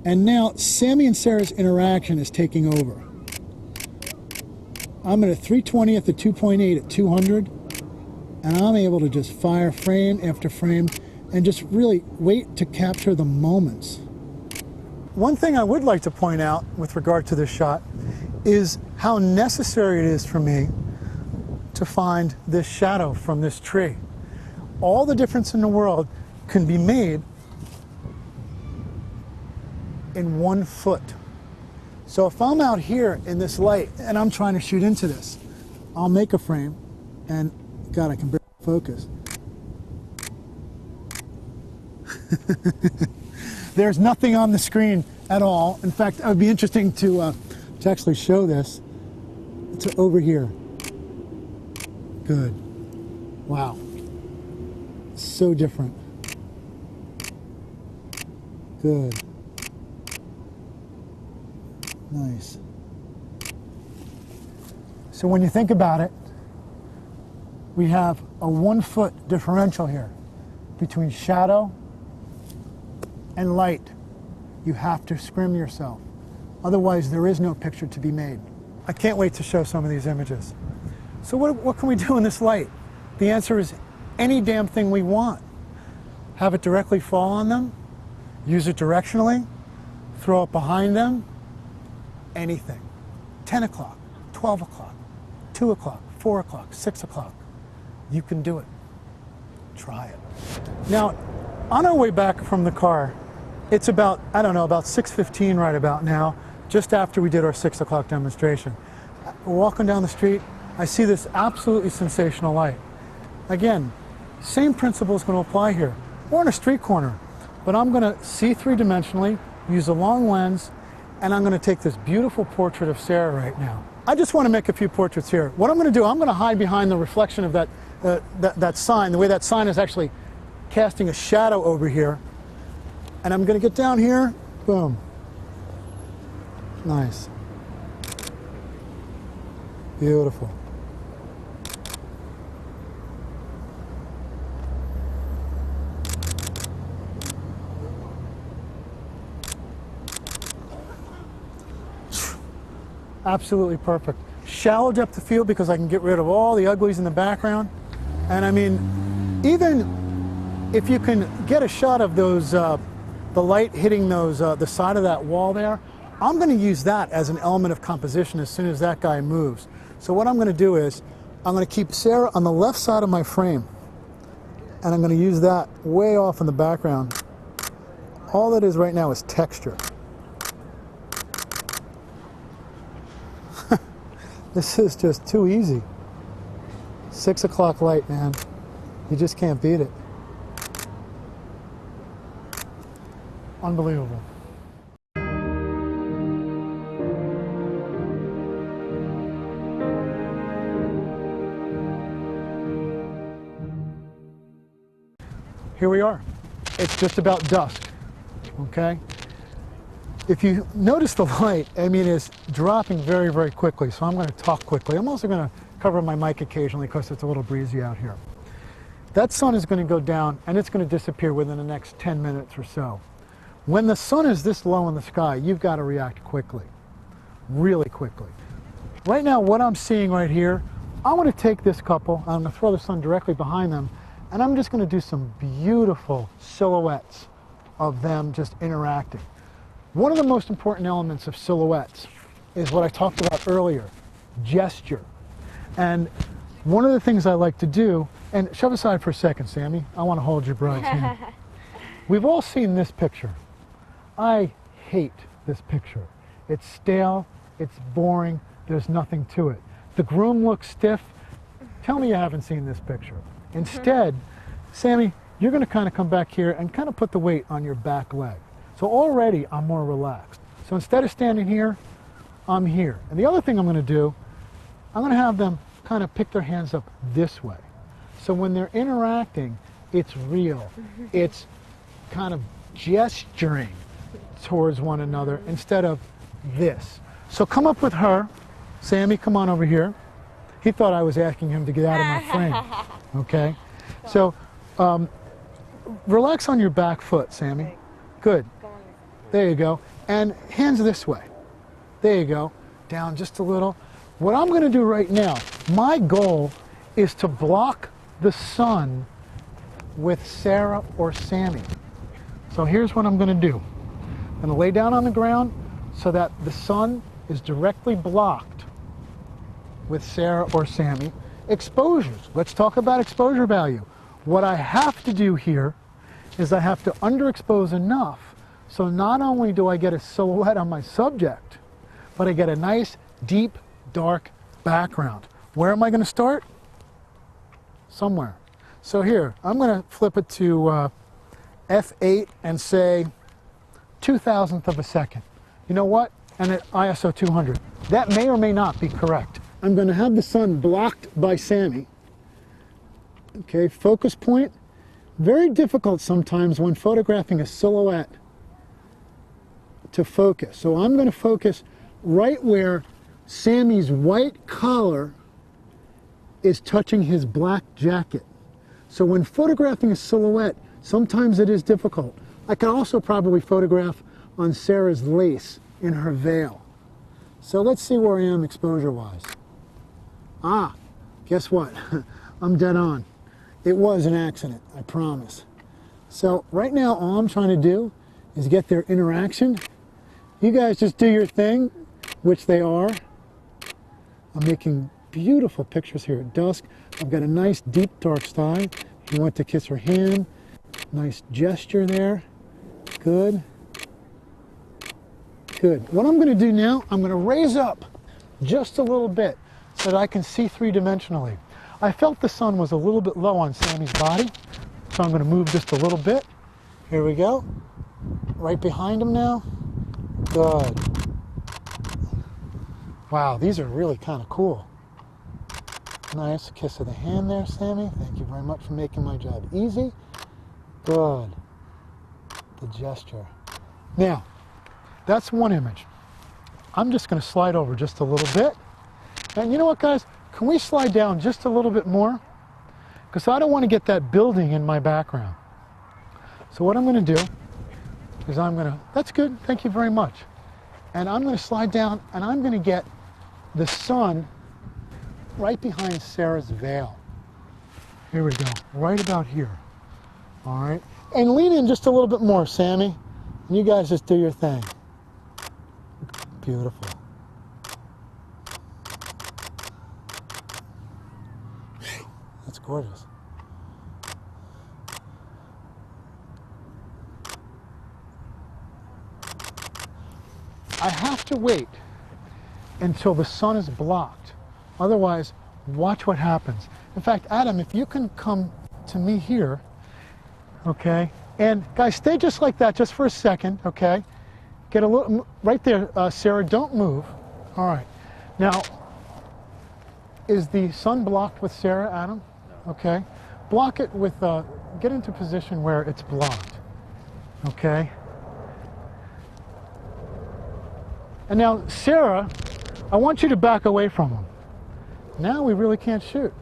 And now Sammy and Sarah's interaction is taking over. I'm at a 320 at the 2.8 at 200. And I'm able to just fire frame after frame and just really wait to capture the moments. One thing I would like to point out with regard to this shot is how necessary it is for me to find this shadow from this tree. All the difference in the world can be made in 1 foot. So if I'm out here in this light and I'm trying to shoot into this, I'll make a frame and God, I can barely focus. There's nothing on the screen at all. In fact, it would be interesting to actually show this. It's over here. Good. Wow. So different. Good. Nice. So when you think about it, we have a 1 foot differential here between shadow and light. You have to scrim yourself. Otherwise, there is no picture to be made. I can't wait to show some of these images. So what can we do in this light? The answer is any damn thing we want. Have it directly fall on them, use it directionally, throw it behind them, anything. 10 o'clock, 12 o'clock, 2 o'clock, 4 o'clock, 6 o'clock. You can do it. Try it. Now, on our way back from the car, it's about, I don't know, about 6:15 right about now, just after we did our 6 o'clock demonstration. We're walking down the street, I see this absolutely sensational light. Again, same principle is going to apply here. We're on a street corner, but I'm going to see three-dimensionally, use a long lens, and I'm going to take this beautiful portrait of Sarah right now. I just want to make a few portraits here. What I'm going to do, I'm going to hide behind the reflection of that sign, the way that sign is actually casting a shadow over here. And I'm going to get down here, boom. Nice. Beautiful. Absolutely perfect. Shallow depth of field because I can get rid of all the uglies in the background. And I mean, even if you can get a shot of those, the light hitting those, the side of that wall there, I'm going to use that as an element of composition as soon as that guy moves. So what I'm going to do is, I'm going to keep Sarah on the left side of my frame, and I'm going to use that way off in the background. All that is right now is texture. This is just too easy. 6 o'clock light, man. You just can't beat it. Unbelievable. Here we are. It's just about dusk, okay? If you notice the light, I mean, it's dropping very, very quickly, so I'm going to talk quickly. I'm also going to cover my mic occasionally because it's a little breezy out here. That sun is going to go down and it's going to disappear within the next 10 minutes or so. When the sun is this low in the sky, you've got to react quickly, really quickly. Right now, what I'm seeing right here, I want to take this couple, I'm going to throw the sun directly behind them, and I'm just going to do some beautiful silhouettes of them just interacting. One of the most important elements of silhouettes is what I talked about earlier, gesture. And one of the things I like to do, and shove aside for a second, Sammy, I want to hold your bride's hand. We've all seen this picture. I hate this picture. It's stale, it's boring, there's nothing to it. The groom looks stiff. Tell me you haven't seen this picture. Instead, Sammy, you're going to kind of come back here and kind of put the weight on your back leg. So already I'm more relaxed. So instead of standing here, I'm here. And the other thing I'm going to do, I'm going to have them kind of pick their hands up this way. So when they're interacting, it's real. It's kind of gesturing towards one another instead of this. So come up with her. Sammy, come on over here. He thought I was asking him to get out of my frame. Okay? So relax on your back foot, Sammy. Good. There you go. And hands this way. There you go. Down just a little. What I'm going to do right now, my goal is to block the sun with Sarah or Sammy. So here's what I'm going to do. I'm going to lay down on the ground so that the sun is directly blocked with Sarah or Sammy. Exposures. Let's talk about exposure value. What I have to do here is I have to underexpose enough so not only do I get a silhouette on my subject, but I get a nice, deep, dark background. Where am I going to start? Somewhere. So here, I'm going to flip it to f8 and say 2,000th of a second. You know what? And at ISO 200. That may or may not be correct. I'm going to have the sun blocked by Sammy. Okay, focus point. Very difficult sometimes when photographing a silhouette to focus. So I'm going to focus right where Sammy's white collar is touching his black jacket. So when photographing a silhouette, sometimes it is difficult. I can also probably photograph on Sarah's lace in her veil. So let's see where I am exposure-wise. Ah, guess what? I'm dead on. It was an accident, I promise. So right now, all I'm trying to do is get their interaction. You guys just do your thing, which they are. I'm making beautiful pictures here at dusk. I've got a nice deep dark sky. You want to kiss her hand. Nice gesture there. Good. Good. What I'm going to do now, I'm going to raise up just a little bit so that I can see three-dimensionally. I felt the sun was a little bit low on Sammy's body, so I'm going to move just a little bit. Here we go. Right behind him now. Good. Wow, these are really kind of cool. Nice kiss of the hand there, Sammy. Thank you very much for making my job easy. Good. The gesture. Now, that's one image. I'm just going to slide over just a little bit. And you know what, guys? Can we slide down just a little bit more? Because I don't want to get that building in my background. So what I'm going to do is I'm going to, that's good, thank you very much. And I'm going to slide down and I'm going to get the sun right behind Sarah's veil. Here we go, right about here. All right, and lean in just a little bit more, Sammy. And you guys just do your thing. Beautiful. That's gorgeous. I have to wait until the sun is blocked. Otherwise, watch what happens. In fact, Adam, if you can come to me here, okay? And guys, stay just like that just for a second, okay? Get a little, right there, Sarah, don't move. All right. Now, is the sun blocked with Sarah, Adam? No. Okay. Block it with, get into position where it's blocked, okay? And now, Sarah, I want you to back away from him. Now we really can't shoot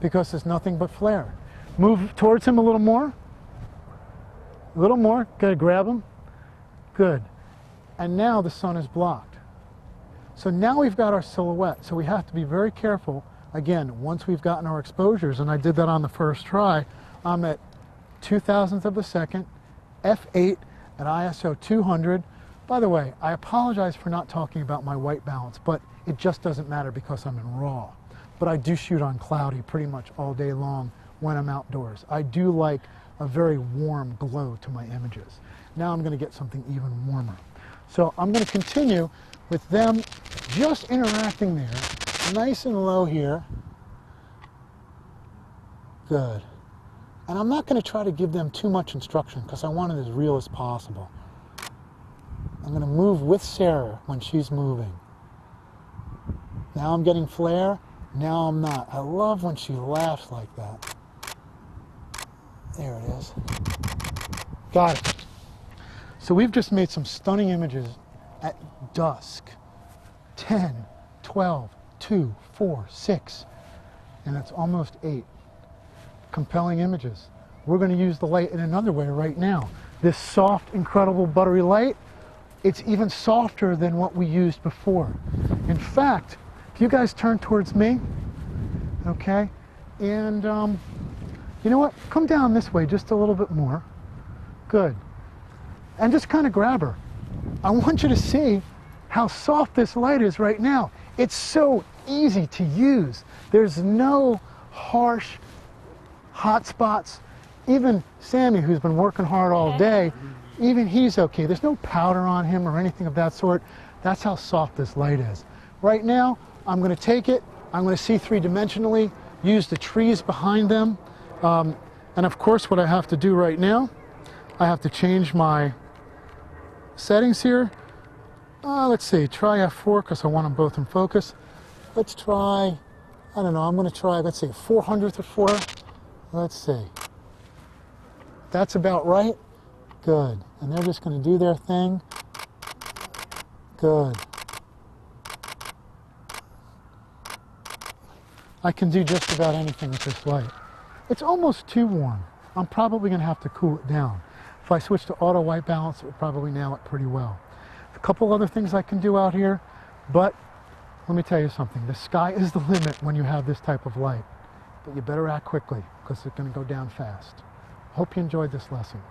because there's nothing but flare. Move towards him a little more. A little more. Gotta grab him. Good. And now the sun is blocked. So now we've got our silhouette. So we have to be very careful. Again, once we've gotten our exposures, and I did that on the first try, I'm at 0.02 of a second, f8 at ISO 200. By the way, I apologize for not talking about my white balance, but it just doesn't matter because I'm in RAW. But I do shoot on cloudy pretty much all day long when I'm outdoors. I do like a very warm glow to my images. Now I'm going to get something even warmer. So I'm going to continue with them just interacting there, nice and low here. Good. And I'm not going to try to give them too much instruction because I want it as real as possible. I'm going to move with Sarah when she's moving. Now I'm getting flare, now I'm not. I love when she laughs like that. There it is. Got it. So we've just made some stunning images at dusk. 10, 12, 2, 4, 6, and it's almost 8. Compelling images. We're going to use the light in another way right now. This soft, incredible buttery light, it's even softer than what we used before. In fact, if you guys turn towards me, okay, and you know what? Come down this way just a little bit more. Good. And just kind of grab her. I want you to see how soft this light is right now. It's so easy to use. There's no harsh hot spots. Even Sammy, who's been working hard all day, even he's okay. There's no powder on him or anything of that sort. That's how soft this light is. Right now, I'm going to take it. I'm going to see three-dimensionally, use the trees behind them. And of course, what I have to do right now, I have to change my settings here. Let's see, try F4 because I want them both in focus. Let's try, I don't know, I'm going to try, let's see, 400th of 4. Let's see. That's about right. Good. And they're just going to do their thing. Good. I can do just about anything with this light. It's almost too warm. I'm probably going to have to cool it down. If I switch to auto white balance, it would probably nail it pretty well. A couple other things I can do out here, but let me tell you something. The sky is the limit when you have this type of light. But you better act quickly because it's going to go down fast. Hope you enjoyed this lesson.